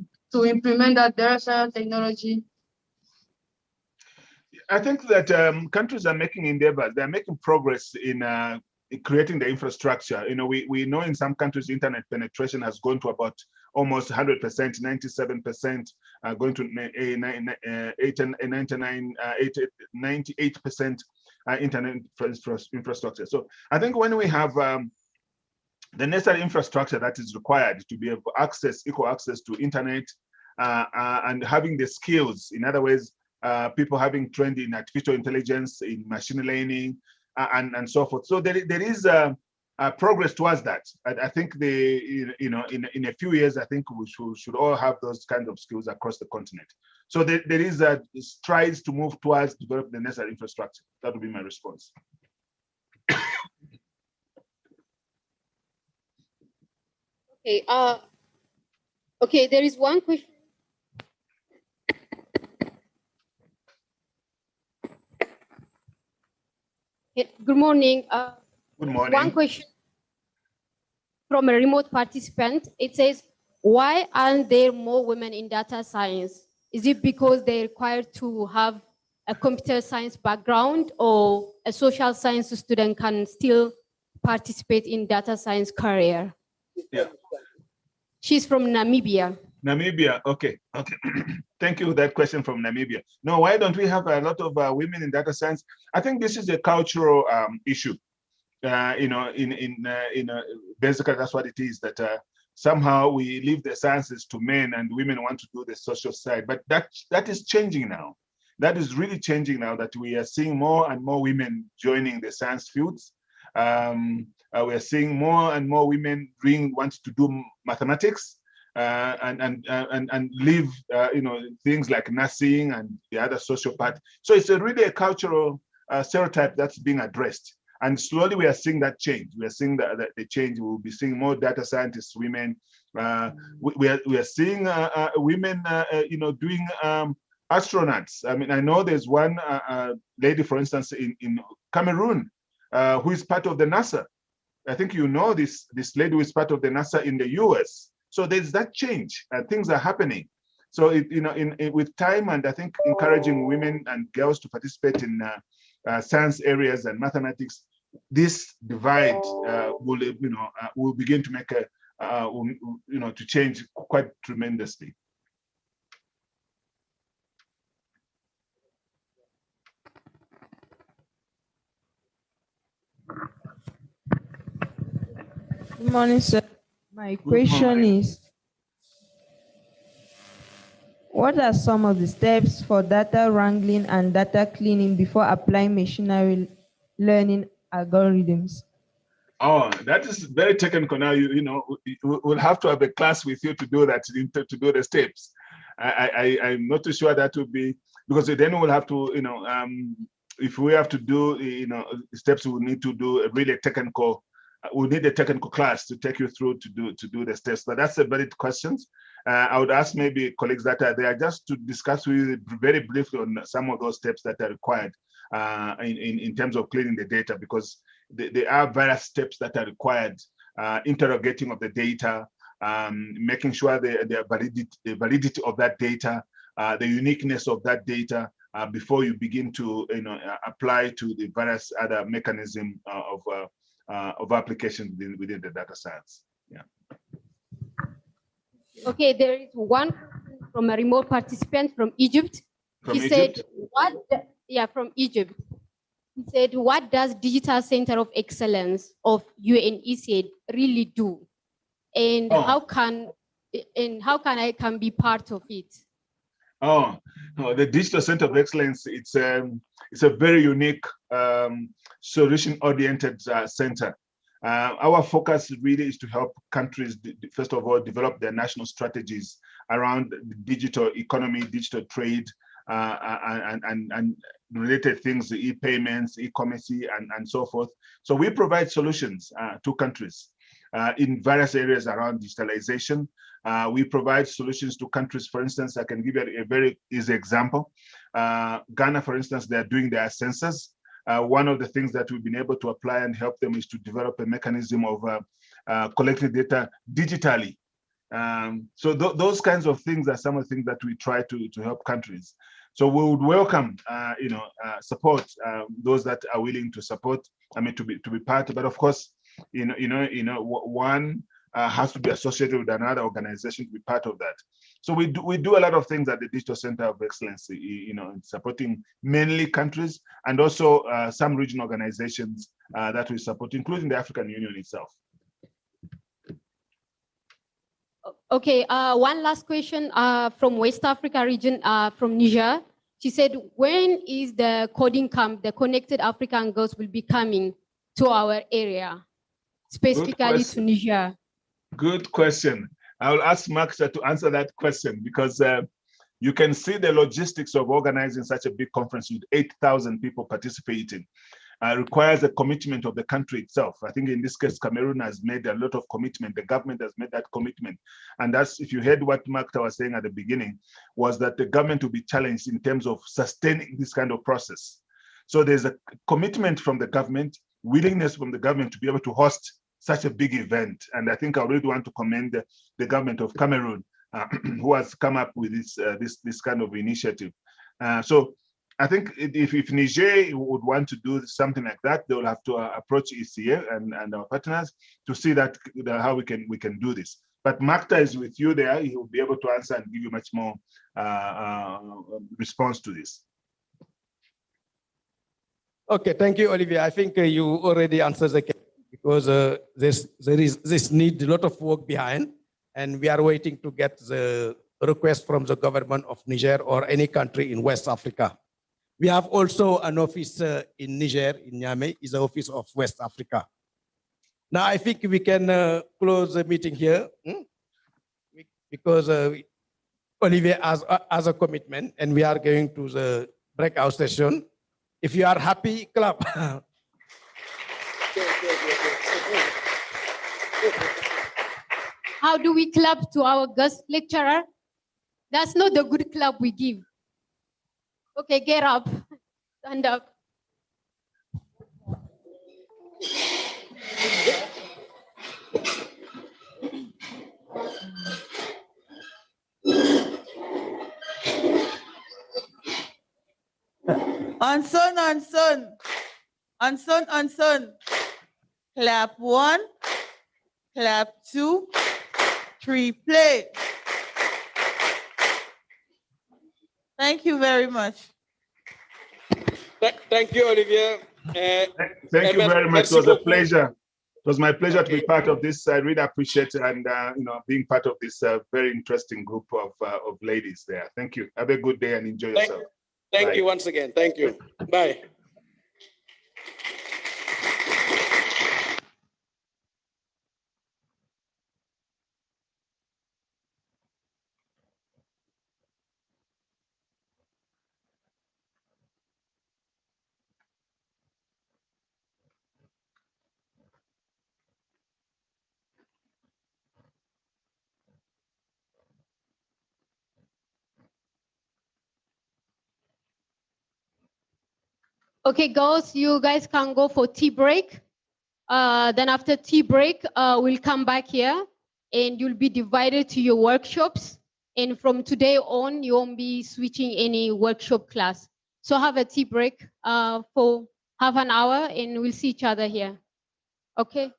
implement that data science technology? I think that countries are making endeavors. They're making progress in creating the infrastructure. We know in some countries internet penetration has gone to about almost 100%, 97%, going to 98% internet infrastructure. So I think when we have the necessary infrastructure that is required to be able to access equal access to internet and having the skills, in other words, people having trained in artificial intelligence, in machine learning, and so forth. So there is progress towards that. I think in a few years, I think we should all have those kinds of skills across the continent. So there is strides to move towards develop the necessary infrastructure. That would be my response. Okay. Okay. There is one question. Good morning. Good morning. One question from a remote participant. It says, why aren't there more women in data science? Is it because they're required to have a computer science background, or a social science student can still participate in data science career? Yeah. She's from Namibia. Namibia, okay. Thank you for that question from Namibia. No, why don't we have a lot of women in data science? I think this is a cultural issue. Basically that's what it is, that somehow we leave the sciences to men and women want to do the social side. But that is changing now. That is really changing now, that we are seeing more and more women joining the science fields. We are seeing more and more women want to do mathematics and leave things like nursing and the other social part. So it's really a cultural stereotype that's being addressed. And slowly we are seeing that change. We are seeing the change. We'll be seeing more data scientists, women. We are seeing women, doing astronauts. I mean, I know there's one lady, for instance, in Cameroon, who is part of the NASA. I think you know this lady who is part of the NASA in the US. So there's that change, and things are happening. So with time, and I think encouraging women and girls to participate in science areas and mathematics, this divide will begin to make to change quite tremendously. Good morning, sir. My question is, what are some of the steps for data wrangling and data cleaning before applying machine learning algorithms? Oh, that is very technical now. We'll have to have a class with you to do that, to do the steps. I'm not too sure that would be, because then we'll have to, if we have to do, steps, we need to do a really technical. We need a technical class to take you through to do the steps. But that's a valid question. I would ask maybe colleagues that are there just to discuss with you very briefly on some of those steps that are required in terms of cleaning the data, because there are various steps that are required, interrogating of the data, making sure the validity of that data, the uniqueness of that data, before you begin to apply to the various other mechanisms of application within the data science. Yeah. Okay, there is one from a remote participant from Egypt. He said, from Egypt. He said, what does Digital Center of Excellence of UNECA really do? And how can I be part of it? The Digital Center of Excellence, it's a very unique solution-oriented center. Our focus really is to help countries, first of all, develop their national strategies around digital economy, digital trade, and related things, e-payments, e-commerce, and so forth. So we provide solutions to countries in various areas around digitalization. We provide solutions to countries. For instance, I can give you a very easy example. Ghana, for instance, they're doing their census. One of the things that we've been able to apply and help them is to develop a mechanism of collecting data digitally. So those kinds of things are some of the things that we try to help countries. So we would welcome, support those that are willing to support. I mean, to be part. But of course, one has to be associated with another organization to be part of that. So we do a lot of things at the Digital Center of Excellence, in supporting mainly countries and also some regional organizations that we support, including the African Union itself. Okay, one last question from West Africa region, from Niger. She said, when is the coding camp, the Connected African Girls will be coming to our area, specifically to Niger? Good question. I will ask Maxa to answer that question because you can see the logistics of organizing such a big conference with 8,000 people participating. Requires a commitment of the country itself. I think in this case, Cameroon has made a lot of commitment. The government has made that commitment. And that's, if you heard what Makta was saying at the beginning, was that the government will be challenged in terms of sustaining this kind of process. So there's a commitment from the government, willingness from the government to be able to host such a big event. And I think I really want to commend the government of Cameroon, who has come up with this kind of initiative. So I think if Niger would want to do something like that, they will have to approach ECA and our partners to see that how we can do this. But Makta is with you there; he will be able to answer and give you much more response to this. Okay, thank you, Olivier. I think you already answered the question because there is this need a lot of work behind, and we are waiting to get the request from the government of Niger or any country in West Africa. We have also an office in Niger, in Niamey, is the office of West Africa. Now I think we can close the meeting here because Olivier has a commitment and we are going to the breakout session. If you are happy, clap. How do we clap to our guest lecturer? That's not the good clap we give. Okay, get up, stand up. On. Clap 1, clap 2, 3, play. Thank you very much. Thank you, Olivier. Thank you very much. It was a pleasure. It was my pleasure to be part of this. I really appreciate it, and being part of this very interesting group of ladies there. Thank you. Have a good day and enjoy yourself. Thank you once again. Thank you. Bye. Okay, girls, you guys can go for tea break. Then after tea break, we'll come back here and you'll be divided to your workshops. And from today on, you won't be switching any workshop class. So have a tea break for half an hour and we'll see each other here. Okay?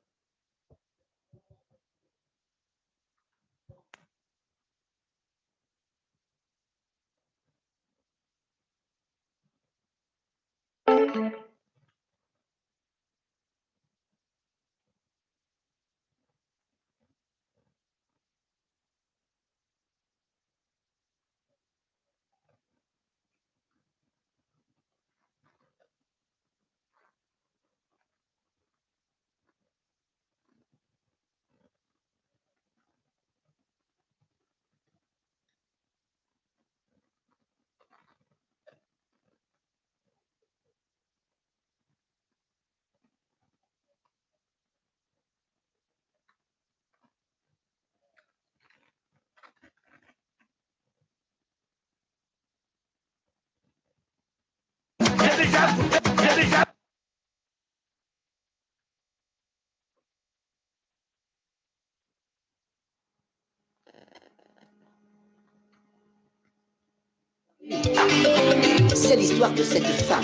C'est l'histoire de cette femme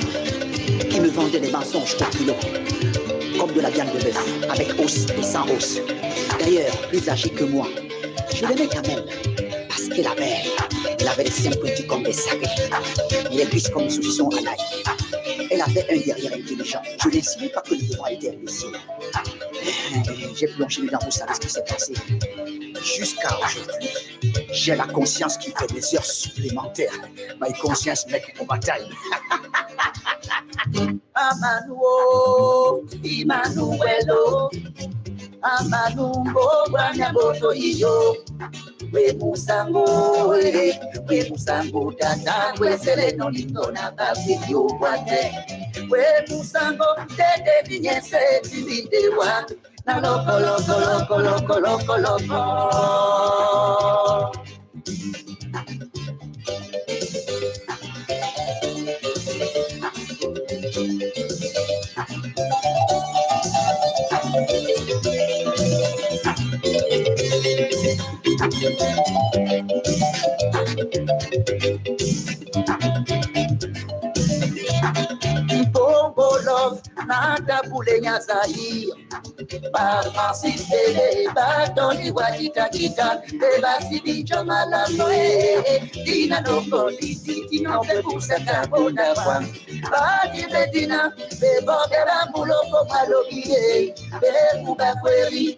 qui me vendait des mensonges au kilo, comme de la viande de bœuf, avec os et sans os. D'ailleurs, plus âgée que moi, je l'aimais quand même, parce que la mère, elle avait les seins pointus comme des sacs et les cuisses comme des saucissons à l'ail. Elle avait un derrière intelligent. Je l'ai insinué parce que le devant était imbécile. J'ai plongé dedans, vous savez ce qui s'est passé. Jusqu'à aujourd'hui, j'ai la conscience qui fait des heures supplémentaires. Ma conscience, mec, au bataille. Amanuo, Emmanuelo, Amanumbo, Wanyaboto iyo. We musango, tata, we sele no lindo na basi yuwate. We musango, tete vinyese tibidewa. Na loko, loko, loko, loko, loko, loko. Bongolov, nada bulenya zahir. Barmasi tele, batoni wajita kita, bebasi bicho malamoe. Dina no politi, no bebusa kabona kwa. Badi bedina, bebogera muloko malobie, bebuga kweli.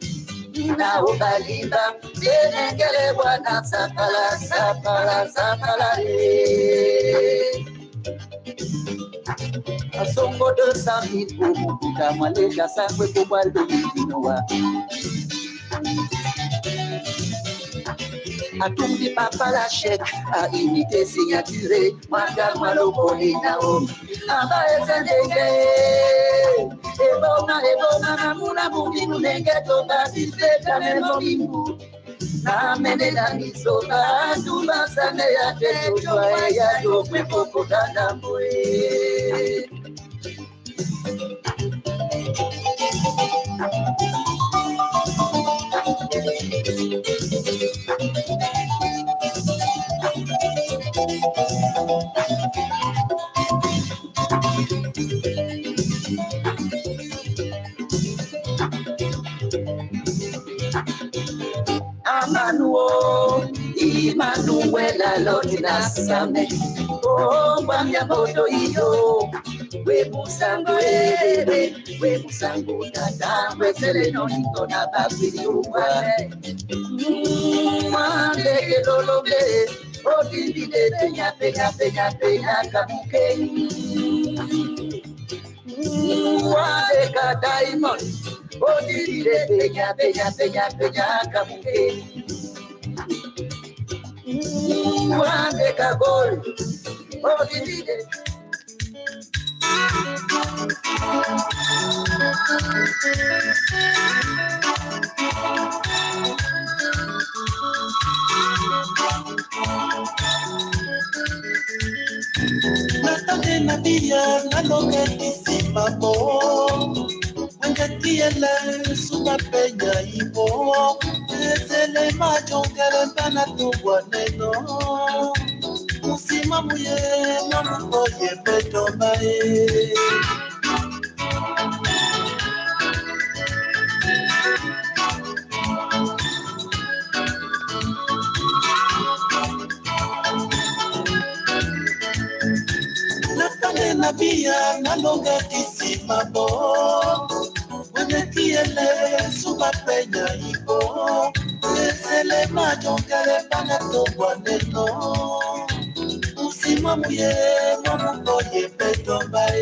Ina obalimba, senengele wana sakala, sakala, sakala. Asongo 200,000 pour Mukuta, Malaysia, Sangwe, Kobal, Dominique, Atumbi papa la chèque, a imité signaturé, Manga Maloko et Naomi, Aba Ezendenge, Eboma, Namuna, Muni, Munenge, Toba, Siseta, Memorimu, Namene, Namisoba, Duma, Sanea, Tetua, Yato, Pepoko, Danamwe. Amanuo, Emmanuela, Lotina, Same, oh, Bamia Boto, Iyo, we Musango, Tata, we Seleno, Nitona, Babi, Mande, Lolobe, oh, Divide, Peña, Kabuke, Wade, Diamond. Oh, divide, peña, kabuke. Wande kabol. Oh, divide. Natane na bia, naloga kisima mo. Tiele suba peña ibo, ezele majongele mpana tubwa neno. Musima muye, mamuko ye petomba e. Natane na bia, nalonga kisima bo. Tiele suba peña ibo, ezele majongele mpana tobwa neno. Musima muye, mamuko ye petomba e.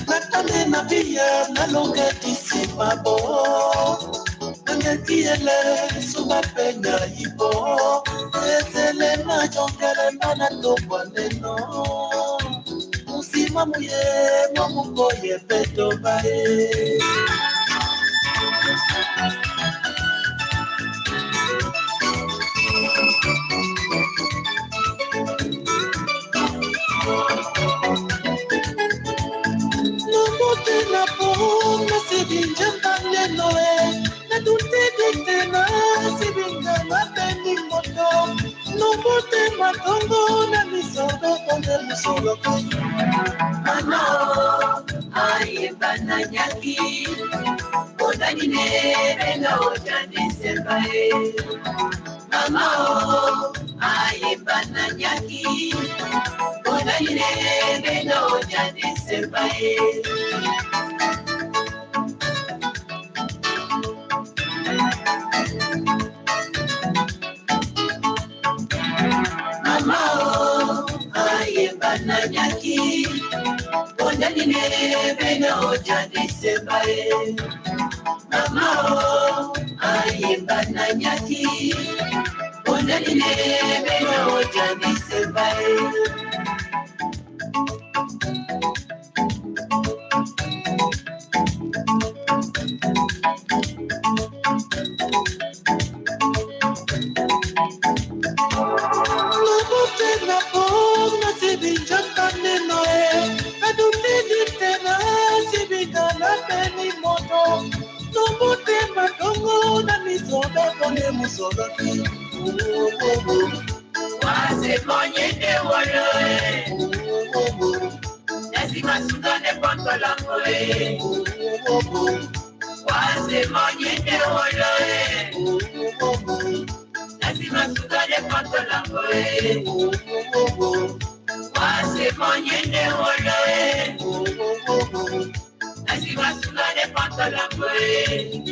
Natane na bia, nalonga kisima bo. Tiele suba peña ibo, ezele majongele mpana tobwa neno. Musima muye, mamuko ye petomba e. po na sibinja kanye noe na dute dute na sibinja mateni moto no bote matongo na misogo kone musogo Mano aye bana nyaki odani nebe na ojani sebae Mama aye bana nyaki odani nebe na ojani sebae Mama aye bana nyaki odani nebe na ojani sebae Mama aye bana nyaki odani nebe na ojani sebae Wase monyende woloe Nasi masugane poto lamboe Wase monyende woloe Nasi masugane poto lamboe Wase monyende woloe Nasi masugane poto lamboe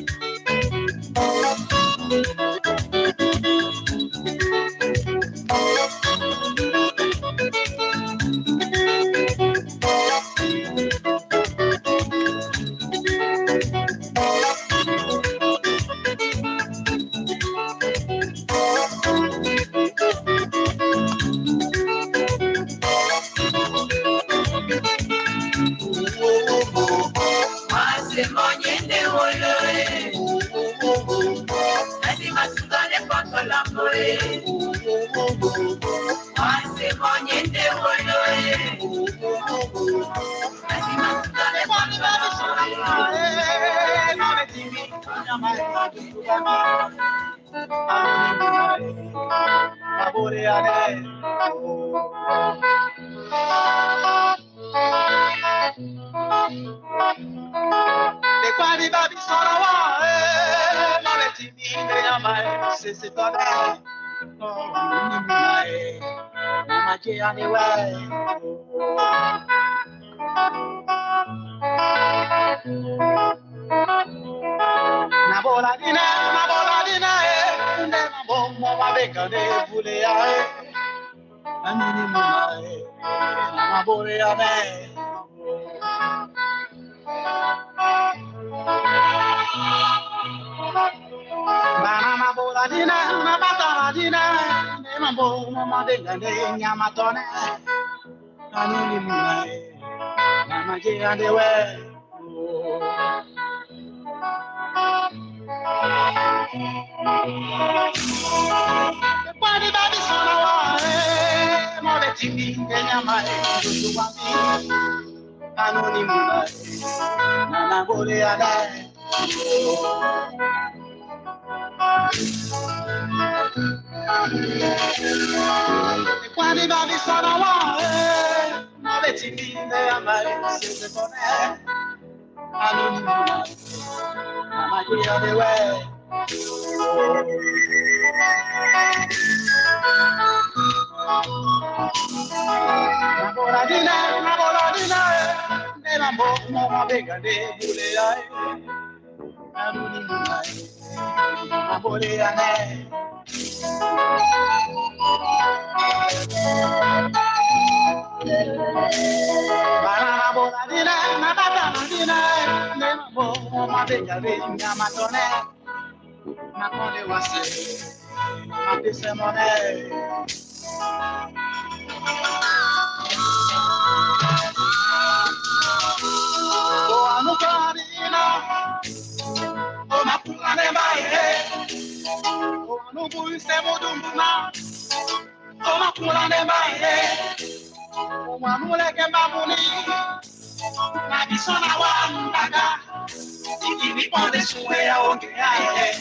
pone suwe ya onge ae.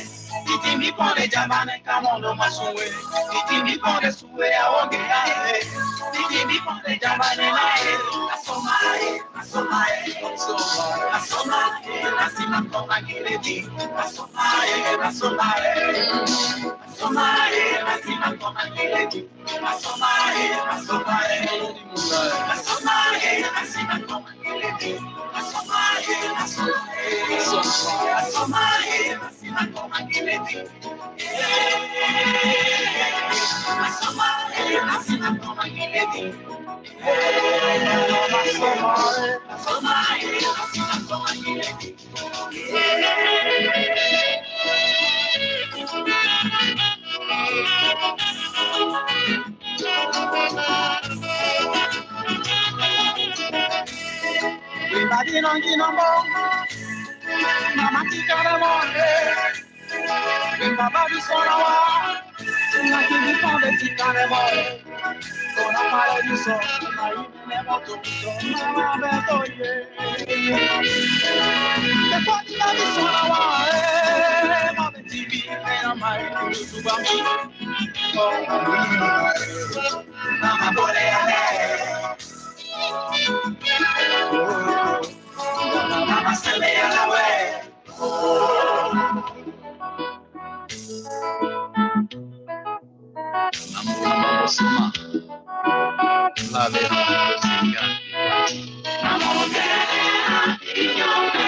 Iti mi pone jamane kamono masuwe. Iti mi pone suwe ya onge ae. Iti mi pone jamane nae. Asomae, asomae, asomae, nasima koma kiledi. Asomae, asomae, asomae, nasima koma kiledi. Asomae, asomae, asomae, nasima koma kiledi. Asomae, asomae, asomae, nasima koma kiledi. Asomae, nasima koma kiledi. Asomae, nasima koma kiledi. Everybody don't get no more. Mama tika na more. Baba di sona wa. Na kini konde tika na more. Kona pare di so. Na ine moto. Mama beto ye. Te podi na di sona wa. Mama TV na mai. Suba mi. Oh, mama bore ale. Mama se le a la way. Mama suma. La le no siga. Mama ke yo me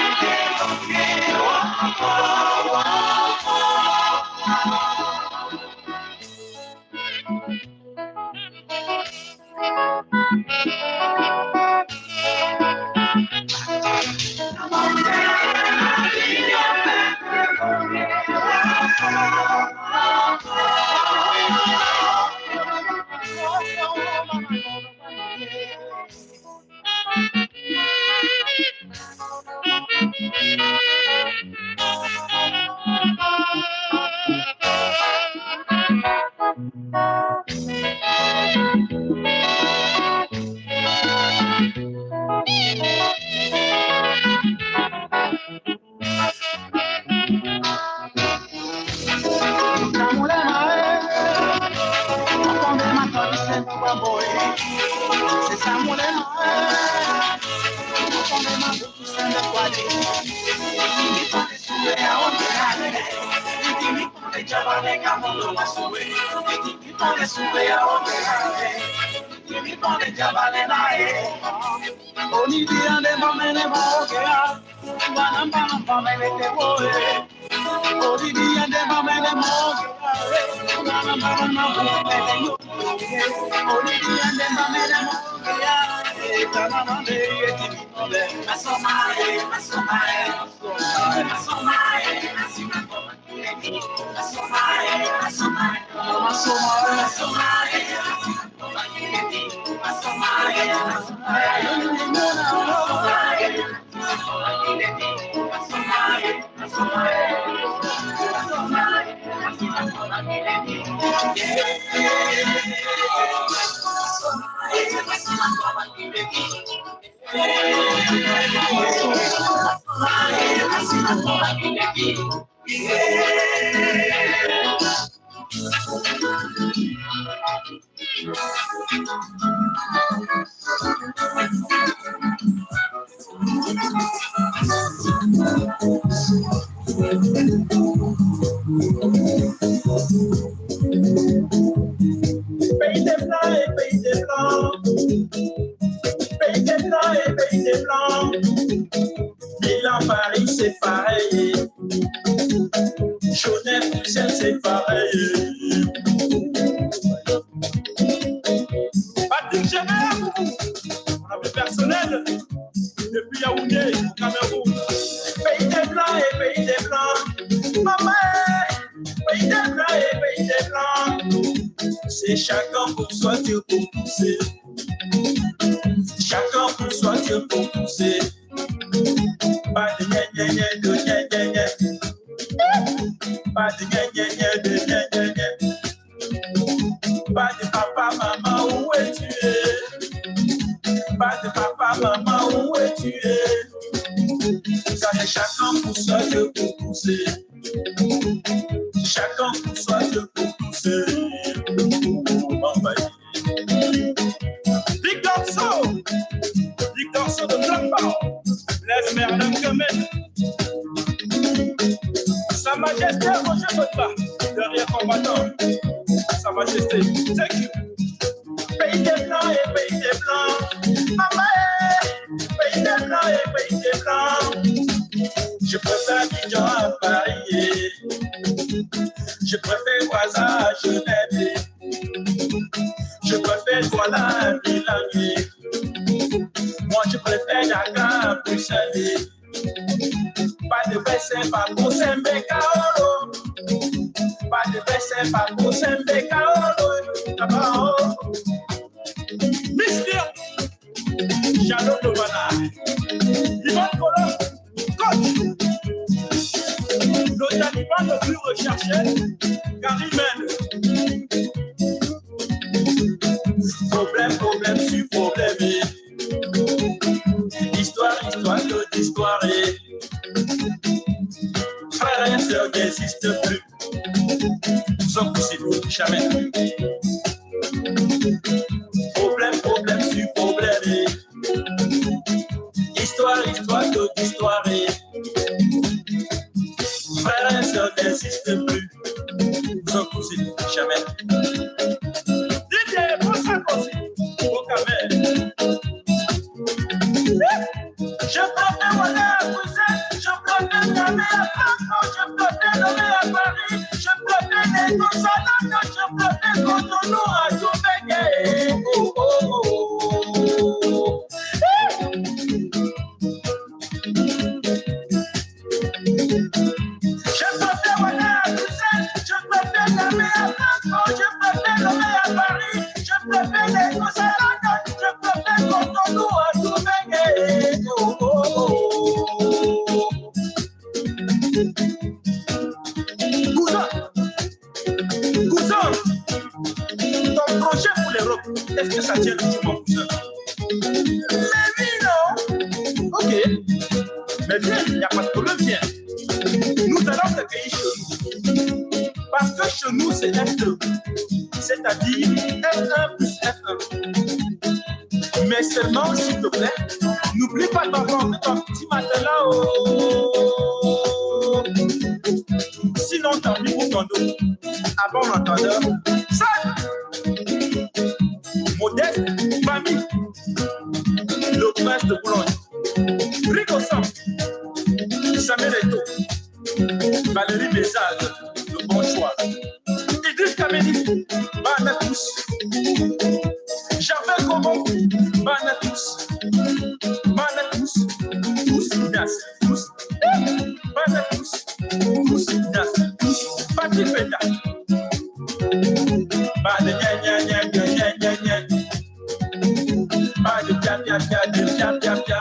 C'est chacun pour soi, Dieu pour pousser. Chacun pour soi, Dieu pour pousser. Pas de gna gna gna de gna gna gna. Pas de gna gna gna de gna gna gna. Pas de papa, maman, où es-tu? Pas de papa, maman, où es-tu? Ça c'est chacun pour soi, Dieu pour pousser. Chacun pour soi, Dieu pour pousser. Big Dorso de Black Power. Laisse Merlin Kemen. Sa Majesté Roger Botba, derrière combattant. Sa Majesté, thank you. Pays des Blancs et pays des Blancs. Maman, pays des Blancs et pays des Blancs. Je préfère Abidjan à Paris. Je préfère Ouaza à Genève. Je préfère Douala à Milan. Moi, je préfère Dakar à Bruxelles. Pas de baisser, pas pour Sembekaolo. Pas de baisser, pas pour Sembekaolo. Mister Jalot Novana, Ivan Kolo, coach. Le taliban le plus recherché, Karimel. Problème sur problème. Histoire d'histoire. Frères et sœurs n'existent plus. Nous sommes possibles, jamais. Problème sur problème. Histoire d'histoire. Frères et sœurs n'existent plus. Nous sommes possibles, jamais. Dédié, pour ça aussi, au Cameroun. Je préfère aller à Bruxelles, je préfère nommer à Francfort, je préfère nommer à Paris, je préfère les Gonzalo, je préfère Cotonou à Joubengue. Je préfère aller à Bruxelles, je préfère nommer à Francfort, je préfère nommer à Paris, je préfère les Gonzalo, je préfère Cotonou à Joubengue. Cousin, ton projet pour l'Europe, est-ce que ça tient toujours, mon cousin? Mais oui, non. Ok. Mais viens, il n'y a pas de problème, viens. Nous allons t'accueillir chez nous. Parce que chez nous, c'est F2. C'est-à-dire F1 plus F1. Mais seulement, s'il te plaît, n'oublie pas d'emporter ton petit matelas. Sinon, t'as mis pour ton dos. Avant l'entendeur, ça, Modeste, famille, le prince de Boulogne, Rico Sam, Samuel Eto, Valérie Bézade, le bon choix, Idriss Kameni, Banatous, Gervais Combo, Banatous, tous Ignace, tous, Banatous, tous Ignace, tous, Patrick Benda, pas de gna, pas de pia,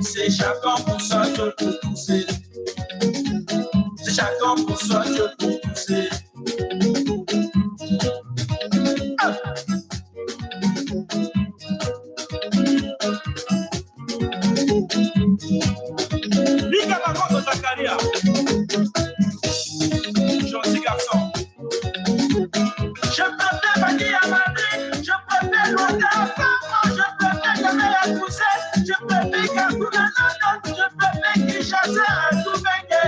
c'est chacun pour soi, Dieu pour pousser. C'est chacun pour soi, Dieu pour pousser. Liga Magon de Zakaria. Gentil garçon. Je préfère Bani à Madrid, je préfère Lourdes à Femme, je préfère Gamay à Bruxelles, je préfère Cancun à London, je préfère Kinshasa à Joubengue.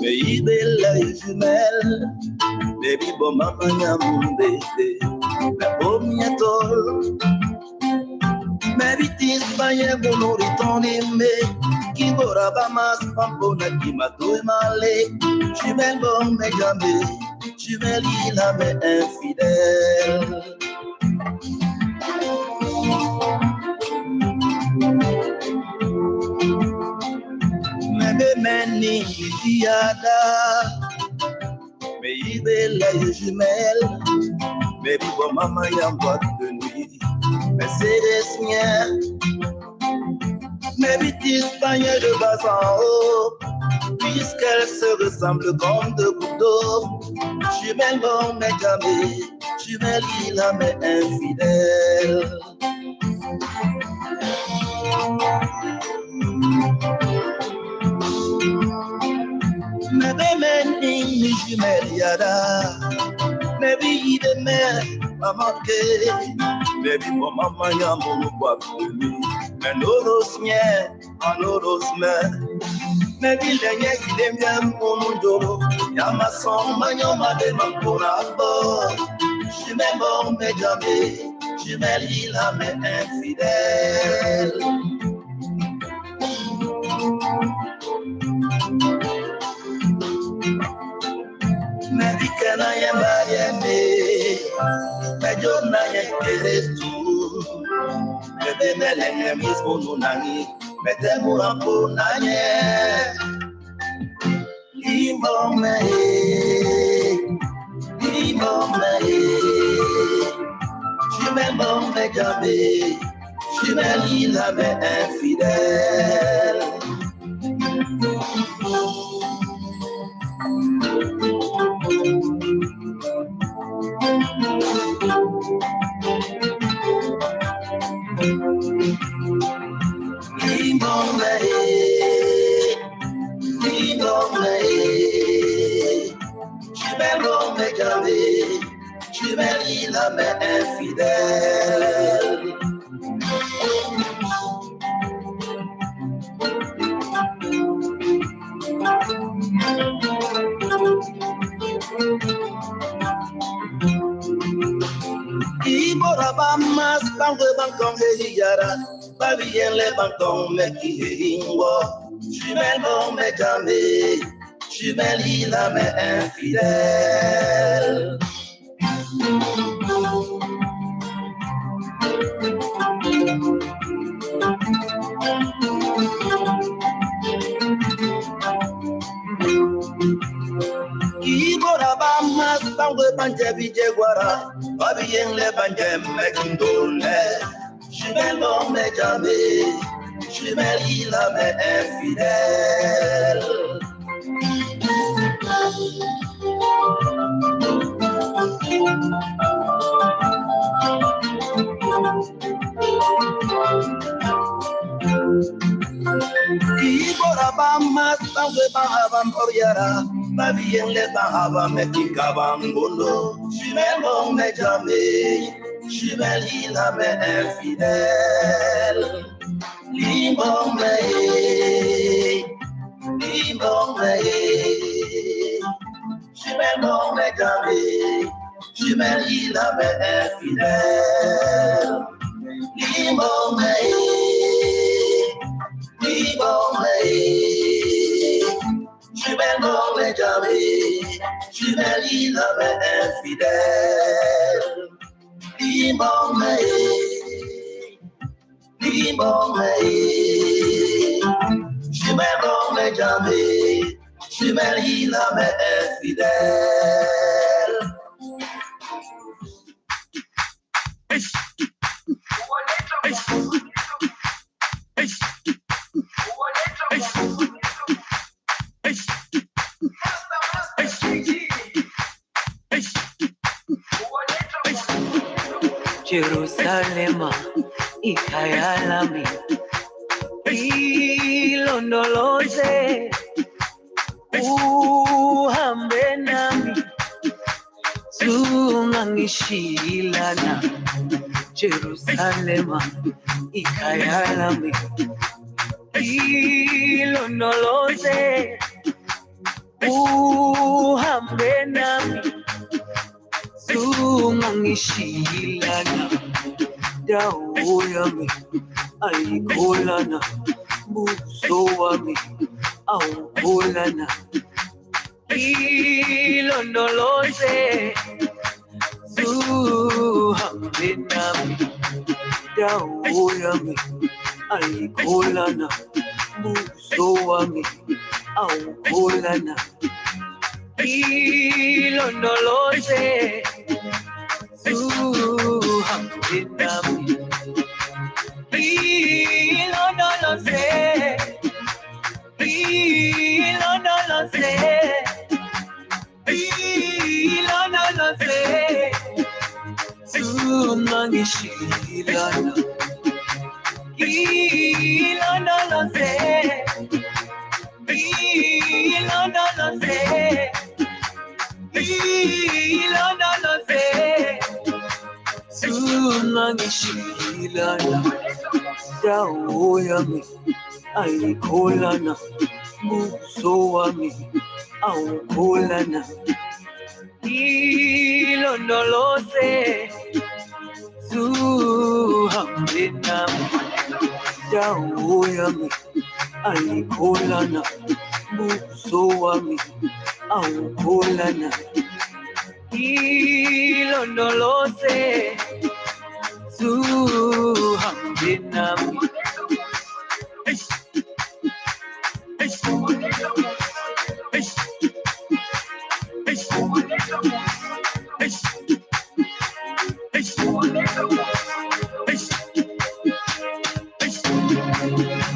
Pays de la jumelle, baby bon maman yambe. Meritis banyak menuriton ime, kibora bamas pampona kimatoi male. Jumelle bon me jamais, jumelle il a me infidèle. Mebe meni diada, me ibela jumelle, me bibo mama ya boîte de nuit. Mercedes mien, mes bêtises paniers de bas en haut, puisqu'elles se ressemblent comme deux couteaux. Jumelle bon mais jamais, jumelle il a mes infidèles. Mais bémeni mi jumelle yada, mais oui de mer a manqué. Baby, for mama, I'm on the walk with me. And oros mien, and oros me. Maybe the next day, I'm on the door. Yamason, my yama, de Mampona. She may bon me jamais. She may heal her me infidèle. Maybe can I am by me? Mejo na ye keretu, bebe melenge mismo nani, bete murampo nanye. Limbo me, jumelle bon me jamais, jumelle il a me infidèle. Jumelle il a mes infidèles. Ibora bamas bangwe bangkong heyara, babien le bangkong me ki heyingwa. Jumelle bon me jamais, jumelle il a mes infidèles. Ibora bamas bangwe banje bijegwara, babien le banje mekindole. Jumelle bon me jamais, jumelle il a mes infidèles. Ibora bamas bangwe bahabam oriara, babien le bahaba mekika bangono. Jumelle bon me jamais, jumelle il a mes infidèles. Limbo me, jumelle bon me jamais, jumelle il a mes infidèles. Limbo me, jumelle bon me jamais, jumelle il a mes infidèles. Limbo me, jumelle bon me jamais, jumelle il a mes infidèles. Jerusalema ikayalami ilondoloze uhambe nami tungangishilana. Jerusalema ikayalami ilondoloze uhambe nami Zungangishilana dawo yami ayikholana buso wami awukholana ilondoloze zuhambe nami dawo yami ayikholana buso wami awukholana ilondoloze zuhambe nami ilondoloze ilondoloze ilondoloze zungangishilana ilondoloze ilondoloze ilondoloze zungangishilana dawo yami ayikholana buso wami awukholana ilondoloze zuhambe nami dawo yami ayikholana buso wami awukholana ilondoloze zuhambe nami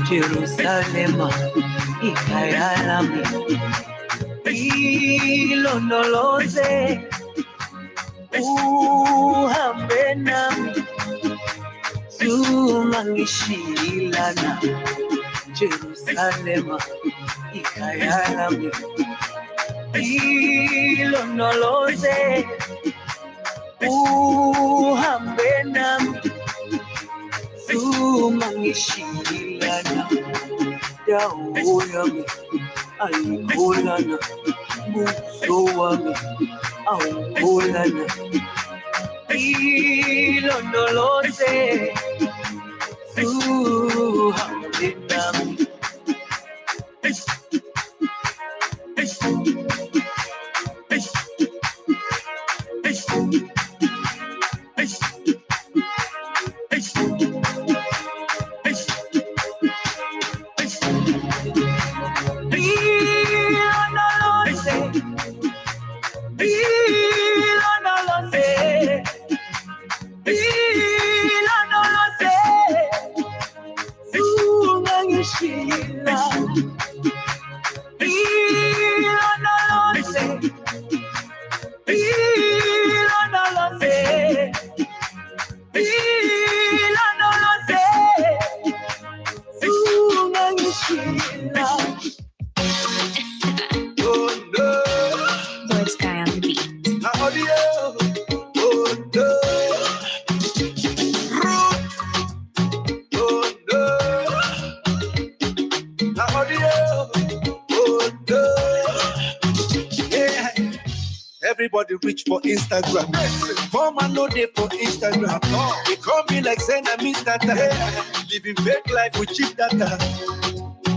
Jerusalema ikayalami ilondoloze uhambe nami zungangishilana Jerusalema ikayalami ilondoloze uhambe nami zungangishilana dawo yami ayikholana buso wami awukholana ilondoloze zuhambe nami Everybody reach for Instagram. Mom, I know they for Instagram. They call me like saying I miss data. Living fake life with cheap data.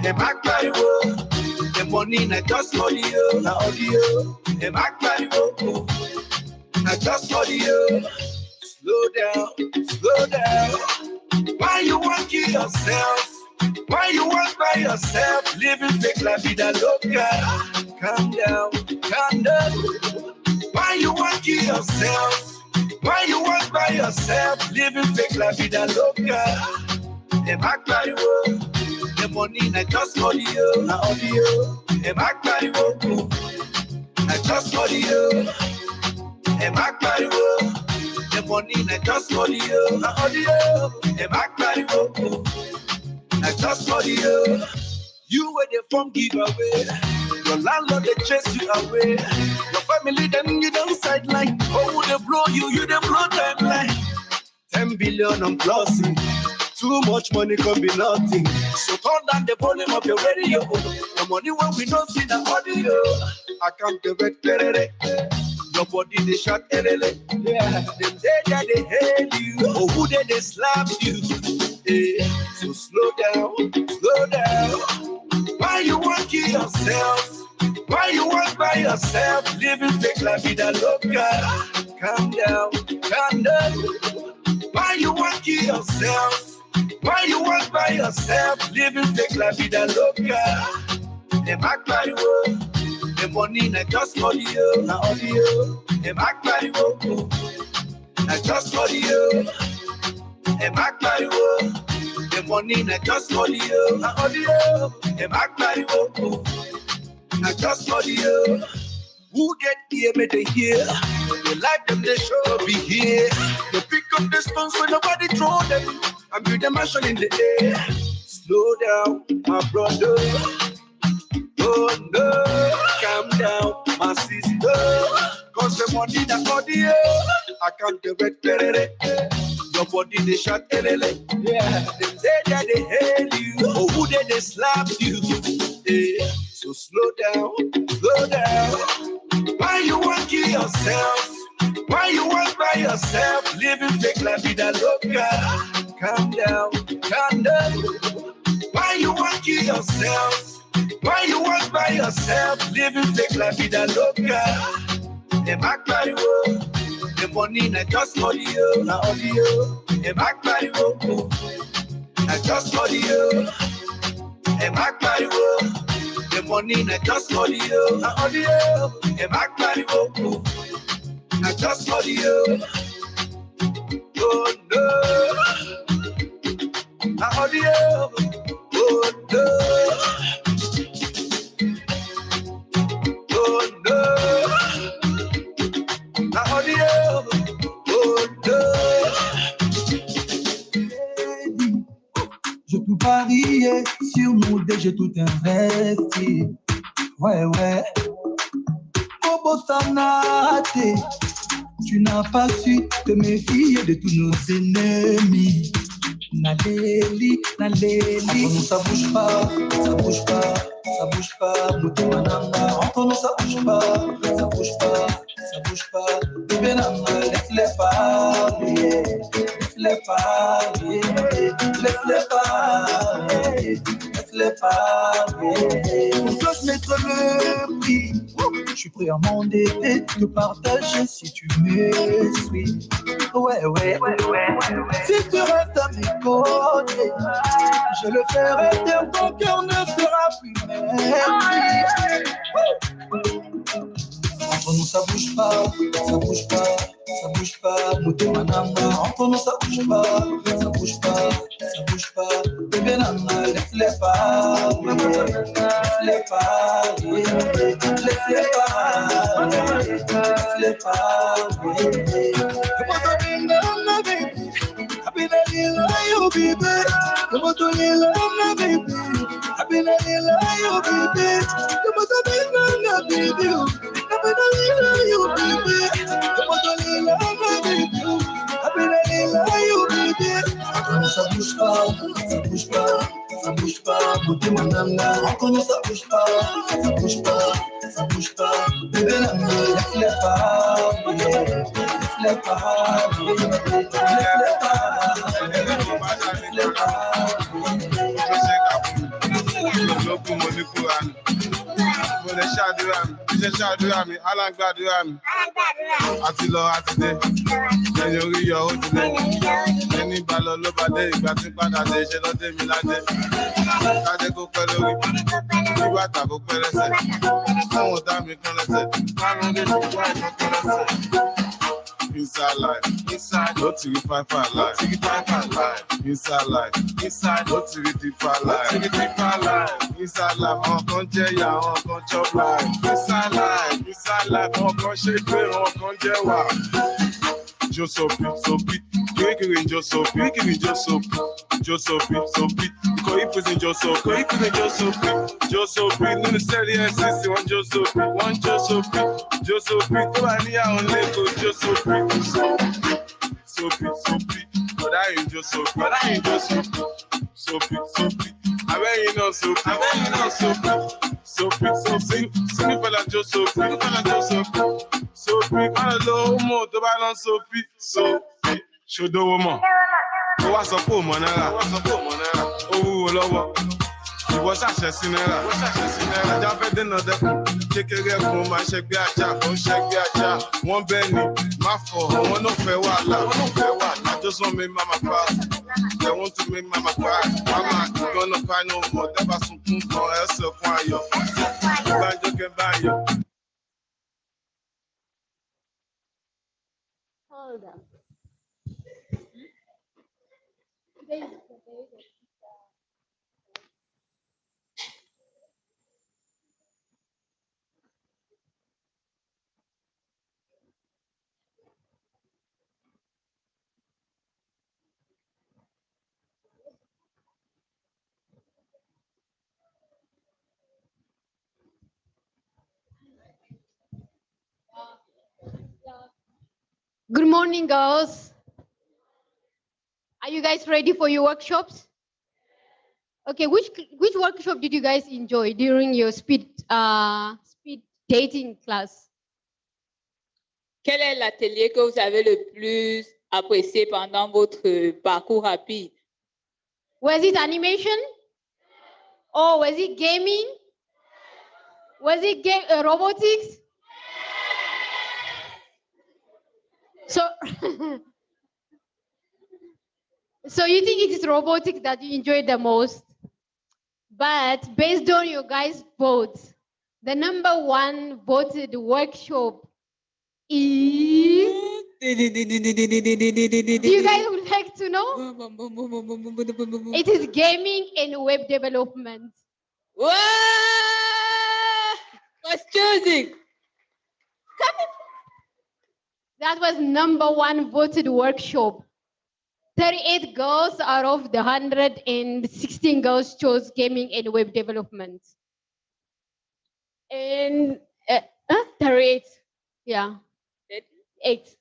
Them act like the money not just audio, na audio. Them act like not just audio. Slow down, slow down. Why you want kill yourself? Why you want by yourself? Living fake la vida loca. Calm down, calm down. Why you want kill yourself? Why you want by yourself? Living fake la vida loca. Them act like the money not just audio, na audio. Them act like not just audio. Them act like the money not just audio, na audio. Them act like not just audio. You were the form giveaway. Your landlord they chase you away. Your family them you don't sideline. Oh, they blow you, you they blow timeline. 10 billion on closing. Too much money can be nothing. So turn down the volume of your radio. The money when we don't see the audio. I can't get it. Your body they shot elele. Yeah. Them say that they hate you. Oh, who they slap you? Yeah. So slow down. Why you want kill yourself? Why you want by yourself? Living fake la vida loca. Calm down. Why you want kill yourself? Why you want by yourself? Living fake la vida loca. Them act like you. The money not just for you, not only you. Them act like you. Not just for you. Them act like you. The money not just for you, not only you. Them act like you. Not just for you. Who get here, may they hear. They like them, they show be here. They pick up the stones when nobody throw them. And build them action in the air. Slow down, my brother. Oh no, calm down, my sister. Cause the money that for the I can't do it. Your body they shot elele. Yeah, them say that they hate you. Oh, who they slap you? Yeah. So slow down. Why you want kill yourself? Why you want by yourself? Living fake la vida loca. Calm down. Why you want kill yourself? Why you want by yourself? Living fake la vida loca. Them act like you. The money not just for you, not only you. Them act like you. Not just for you. Them act like you. The money not just for you, not only you. Them act like you. Not just for you. Oh no. Not only you. Oh no. Oh no. Not only you. Oh no. Je peux parier sur mon dé, j'ai tout investi. Ouais. Bobo Sanate, tu n'as pas su te méfier de tous nos ennemis. Naleli. Entre nous ça bouge pas. Moutima nanga, entre nous ça bouge pas. Bébé nanga, laisse-les parler. On peut se mettre le prix. Je suis prêt à m'endetter, te partager si tu me suis. Ouais. Si tu restes à mes côtés, je le ferai taire, ton cœur ne sera plus merveilleux. Entre nous ça bouge pas. Moutima nanga, entre nous ça bouge pas. Bébé nanga, laisse-les parler. Ça bouge pas, beauté mananga, entre nous ça bouge pas, bébé nanga, laisse-les parler. Àti lọ àti dé, ẹni orí yọ ó ti dé, ẹni bá lọ ló bá dé, ìgbà tí padà dé ṣe lọ dé mi ládé. Ládé kó pẹ́ lórí, ní bàtà kó pẹ́ lẹ́sẹ̀, àwọn ọ̀tá mi kán lẹ́sẹ̀, márùn-ún lè fi wá ìkan kán lẹ́sẹ̀. Inside life, no to be five life. Inside life, no to be deep life. Inside life, on can jaya, on can chop life. Inside life, on can shake, on can jewa. Just so beat, quick just so beat. Koi prison just so beat. No necessarily assist one just so beat. Tó bá ní àwọn lẹ́kọ̀ọ́ just so beat. But I ain't just so beat. Abẹ́yìn náà so beat. See me fella just so beat. Ara lo mo tó bá lọ Sophie, Sophie, ṣodo mo. Ó wá sọ pé ó mọ̀ náírà, ó wúwo lọ́wọ́. Ìwọ ṣàṣẹ sí náírà, ajá fẹ́ dènà dẹ́kun. Kékeré ẹkùn máa ṣẹgbẹ́ ajá, ó ń ṣẹgbẹ́ ajá. Wọ́n bẹ́ẹ̀ ni, má fọ̀, àwọn náà fẹ́ wàhálà. I just want make mama proud. They want to make mama cry. Mama, you gonna cry no more. Tẹ́bà sunkún kan, ẹ sọ̀kún ayọ̀. Banjo kẹ́ báyọ̀. Hold on. Good morning, girls. Are you guys ready for your workshops? Okay, which workshop did you guys enjoy during your speed dating class? Quel est l'atelier que vous avez le plus apprécié pendant votre parcours rapide? Was it animation? Or was it gaming? Was it robotics? So, so you think it is robotics that you enjoy the most? But based on your guys' votes, the #1 voted workshop is... Do you guys would like to know? It is gaming and web development. Wow! What's choosing? That was #1 voted workshop. 38 girls out of the 116 girls chose gaming and web development. And 38, yeah. 8.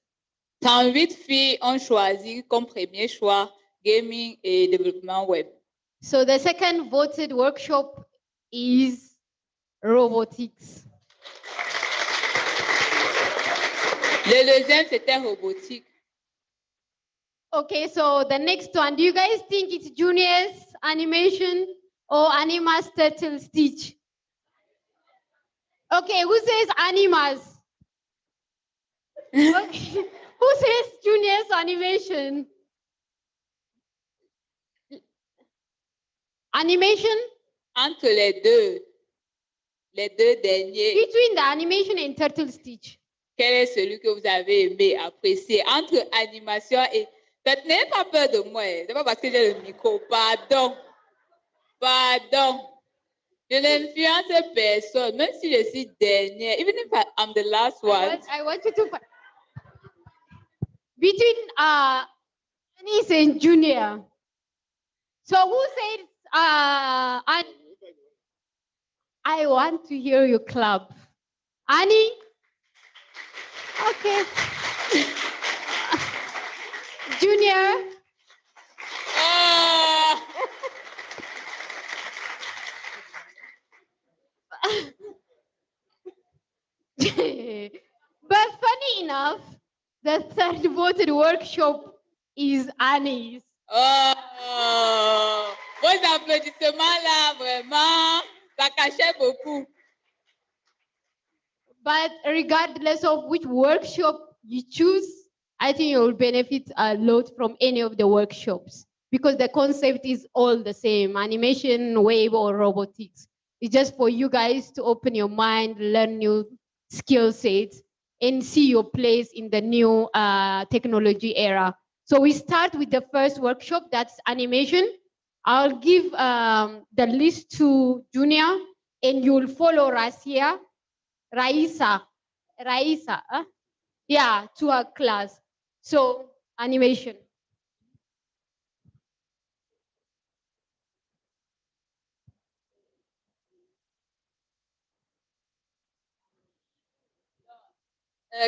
38 filles ont choisi comme premier choix gaming et développement web. So the second voted workshop is robotics. Le deuxième, c'était robotique. Okay, so the next one, do you guys think it's juniors, animation, or animas turtle stitch? Okay, who says animas? Okay. Who says juniors animation? Animation? Entre les deux derniers. Between the animation and turtle stitch. Quel est celui que vous avez aimé, apprécié entre animation et... N'ayez pas peur de moi, c'est pas parce que j'ai le micro. Pardon. Je n'influence personne, même si je suis dernière. Even if I'm the last one. I want you to... Between Anis and Junior. So who said... I want to hear you clap. Annie? Okay. Junior. But funny enough, the third voted workshop is Annie's. Oh, vos applaudissements là, vraiment, ça cachait beaucoup. But regardless of which workshop you choose, I think you will benefit a lot from any of the workshops because the concept is all the same, animation, web, or robotics. It's just for you guys to open your mind, learn new skill sets, and see your place in the new technology era. So we start with the first workshop, that's animation. I'll give the list to Junior, and you'll follow Raisa, yeah, to our class. So, animation.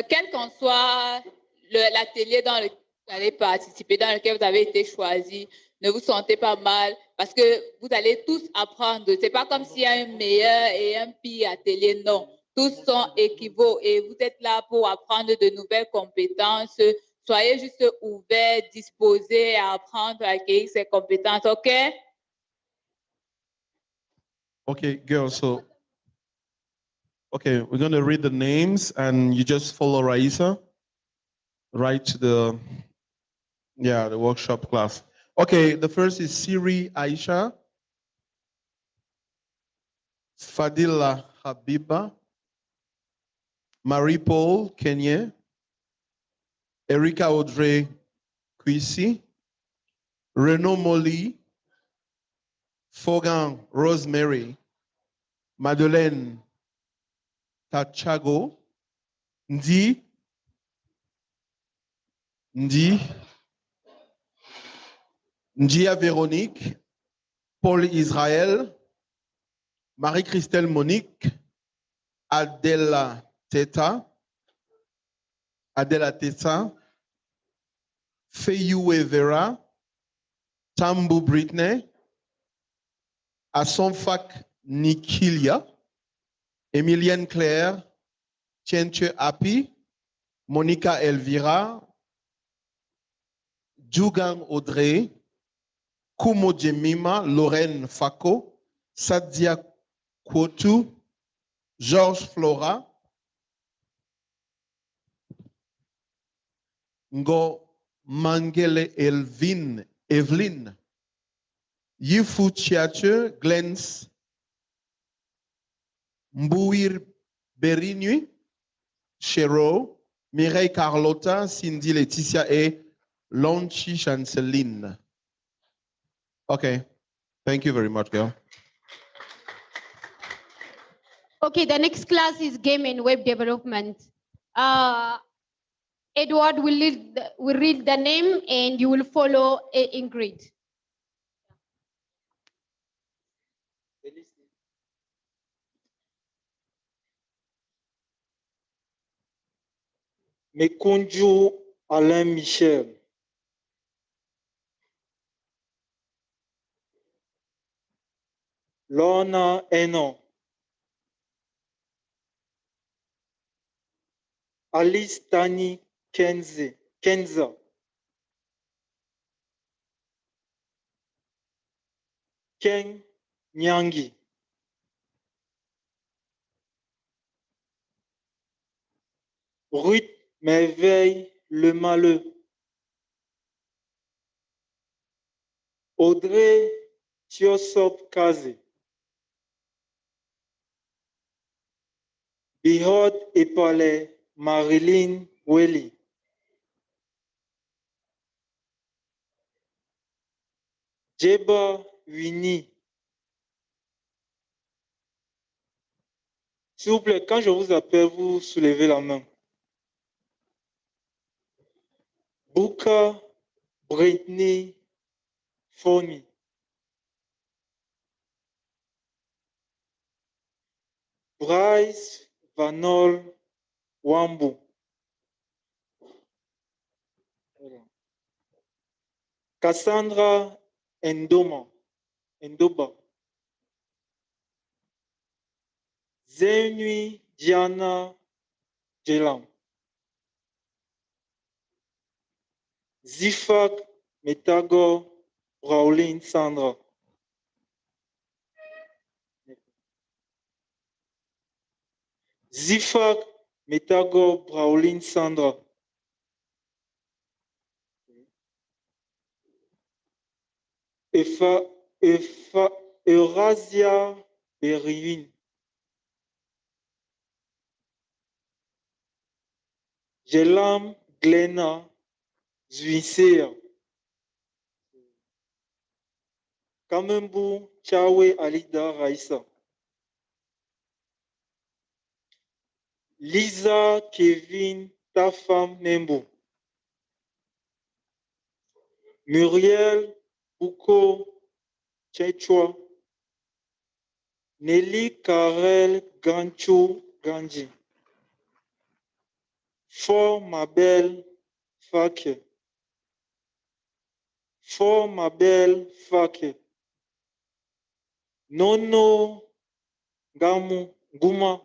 Quel qu'en soit l'atelier dans lequel vous allez participer, dans lequel vous avez été choisi, ne vous sentez pas mal parce que vous allez tous apprendre. Ce n'est pas comme s'il y a un meilleur et un pire atelier, non. tous sont équivalents et vous êtes là pour apprendre de nouvelles compétences. Soyez juste ouverts, disposés à apprendre, à acquérir ces compétences, OK? Okay, girls, so, okay, we're going to read the names and you just follow Raisa right to the workshop class. Okay, the first is Siri Aisha, Fadila Habiba, Marie Paul Kenye, Erika Audrey Kwisi, Renaud Molly, Fogan Rosemary, Madeleine Tachago, Ndi Ndia Véronique, Paul Israël, Marie-Christelle Monique, Adela Teta, Feyou Vera, Tambu Britney, Asonfak Nikilia, Emilienne Claire, Tienche Api, Monica Elvira, Djugang Audrey, Kumo Jemima, Lorraine Fako, Sadia Kwotu, Georges Flora, Ngo Mangele Evelyn, Yifu Chiache, Glens, Mbouir Berinui, Chero, Mireille Carlotta, Cindy Laetitia et Lonchi Chanceline. Okay, thank you very much, girl. Okay, the next class is game and web development. Edward will read the name and you will follow Ingrid. Mekunju Alain Michel. Lorna Eno. Alice Tani Kenza. Ken Nyangi. Ruth Merveille Le Maleux. Audrey Tiosop Kaze. Bihod Epale Marilyn Welly. Jeba Winnie. S'il vous plaît, quand je vous appelle, vous soulevez la main. Buka Brittany Foni. Bryce Vanol Wambu. Cassandra Endoba. Zenui Diana Jelam. Zifak Metago Brauline Sandra. Zifak Metago Brauline Sandra. Eurasia Beriwin. Jelam Glena Zuisea. Kamembu Chawe Alida Raissa. Lisa Kevin Tafam Nembo. Muriel Bouko Chechua. Nelly Karel Ganchou Ganji. For Mabel Fake. For Mabel Fake. Nono Gamu Guma.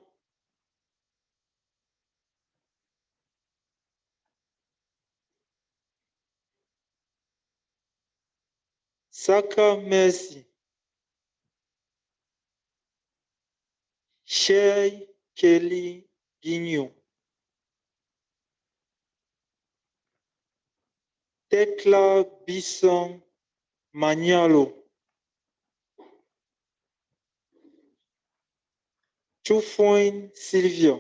Saka Messi. Shey Kelly Guignon. Tekla Bisson Magnalo. Chufoin Sylvia.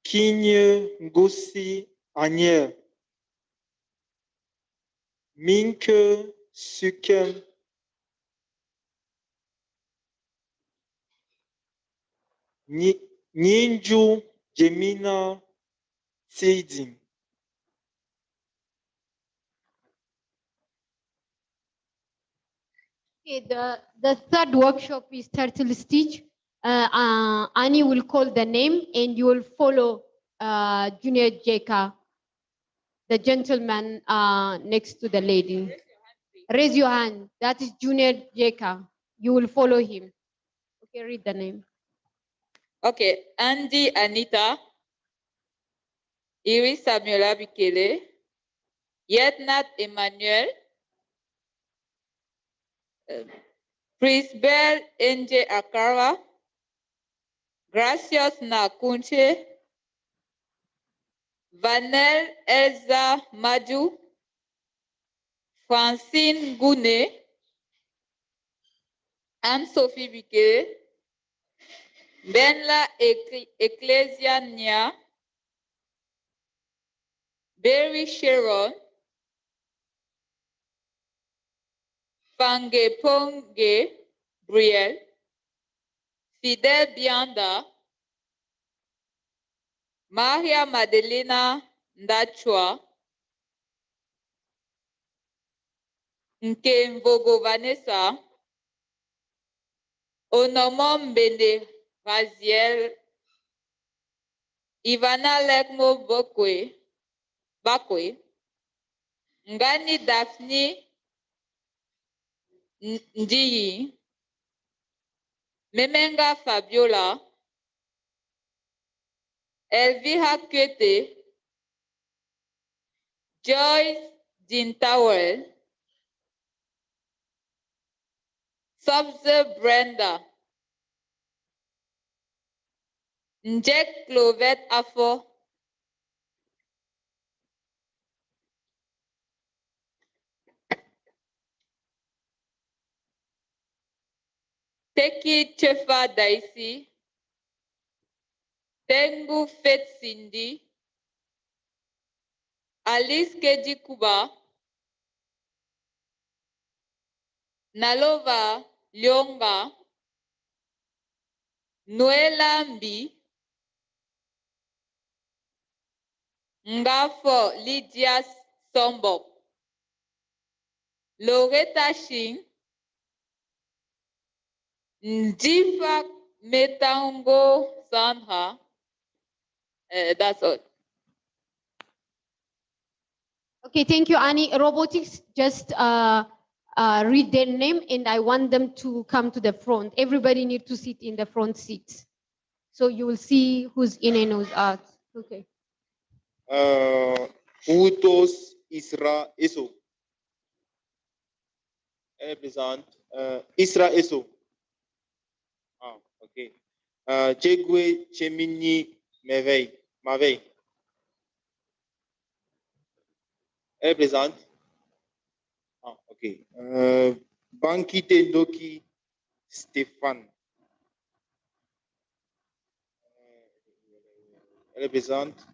Kigne Ngossi Aniel. Minke Sukem. Ninju Jemina Seidin. Okay, the third workshop is turtle stitch. Annie will call the name and you will follow Junior Jeka, the gentleman next to the lady. Raise your hand. That is Junior Jeka. You will follow him. Okay, read the name. Okay, Andy Anita, Iris Samuela Bikele, Yetnat Emmanuel, Prisbel NJ Akara, Gracious Nakunche, Vanel Elza Maju, Francine Gune, Anne-Sophie Bikele, Benla Ecclesia Nia, Berry Sharon, Fange Ponge Brielle, Fidel Bianda, Maria Madelena Ndachwa, Nke Mvogo Vanessa, Onomo Mbende Raziel, Ivana Lekmo Bakwe, Ngani Daphne Ndiyi, Memenga Fabiola, Elvira Kwete, Joyce Dintawel, Subze Brenda, Njek Clovet Afo, Teki Chefa Daisy, Tengu Faith Cindy, Alice Keji Kuba, Nalova Lyonga, Noela Mbi, Ngafo Lydia Sombok, Loretta Shing, Njifa Metango Sandra. That's all. Okay, thank you, Annie. Robotics, just read their name and I want them to come to the front. Everybody needs to sit in the front seat. So you will see who's in and who's out. Okay. Utos Isra Eso. Elle représente Isra Eso. Ah, ok. Chegwe Chemini Merveille. Elle représente. Ah, ok. Bankite Doki Stéphane. Elle représente.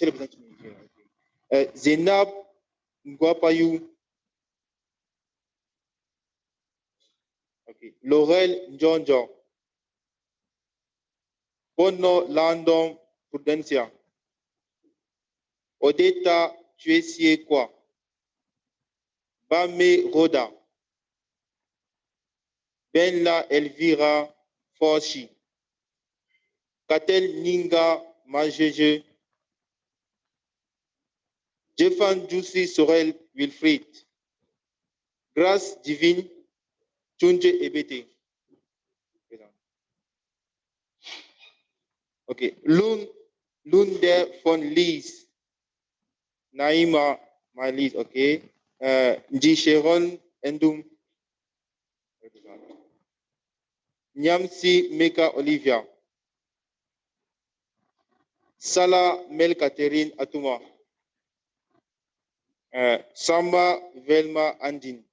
Elle représente. Zenab Ngwapayou. Okay. Laurel Njonjo. Bono Landon Prudencia. Odeta Tuesie Kwa. Bame Roda. Benla Elvira Forshi. Katel Ninga Majeje. Jeffan Jussi Sorel Wilfried. Grâce Divine Chunje Ebete. Okay. Lunde von Lies. Naima Malis, okay. Sharon Endum. Nyamsi Meka Olivia. Salah Mel Catherine Atuma. Samba Velma Andin.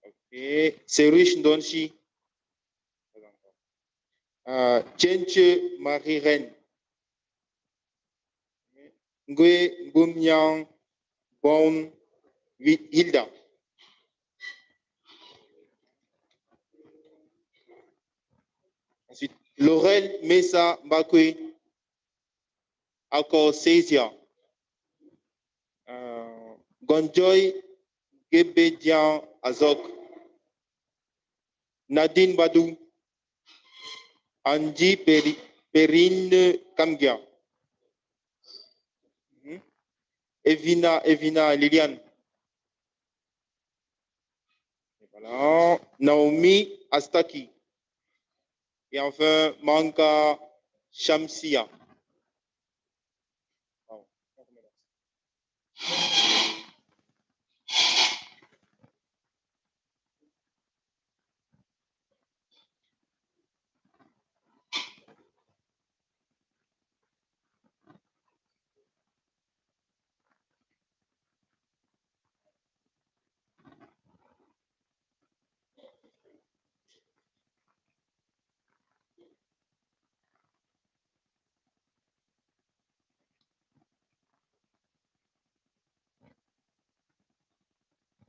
Okay. Serish Ndonshi. Chenche Marie Ren. Ngwe Mbumnyang Bon Hilda. Ensuite, Laurel Mesa Mbakwe. Encore Césia. Gonjoy Gebedian Azok. Nadine Badou. Angie Perrine Kamgia. Evina Liliane. Voilà. Naomi Astaki. Et enfin, Manka Shamsia.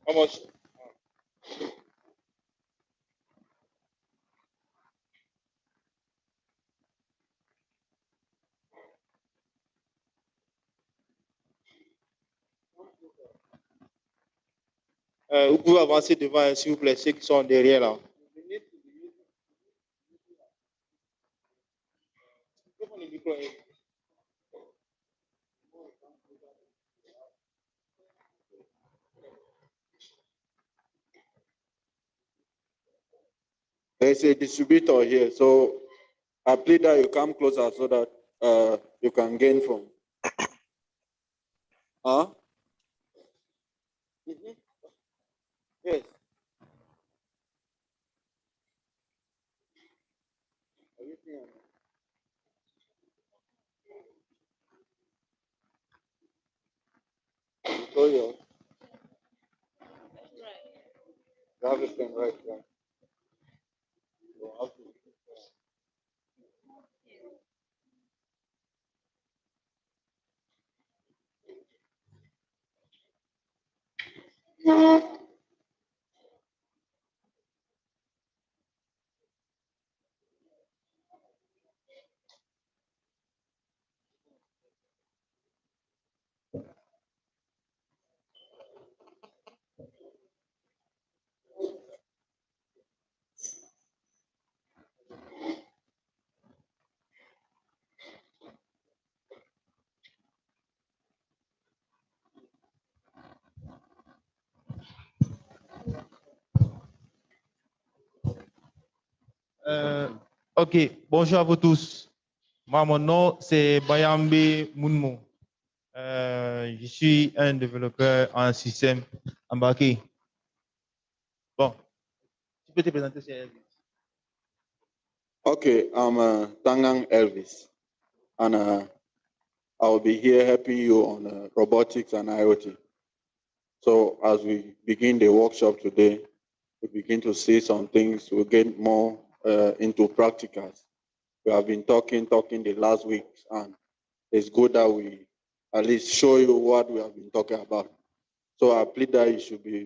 How much? Vous pouvez avancer devant, s'il vous plaît, ceux qui sont derrière là. There's a distributor here, so I plead that you come closer so that you can gain from. Huh? Yes. You have a pen right there. You have to- Ok, bonjour à vous tous. Moi, mon nom, c'est Bayambe Mounmo. Je suis un développeur en système embarqué. Bon, tu peux te présenter, c'est Okay, I'm Tangang Elvis, and I'll be here helping you on robotics and IoT. So as we begin the workshop today, we begin to see some things, we'll get more into practicals. We have been talking the last weeks, and it's good that we at least show you what we have been talking about. So I plead that you should be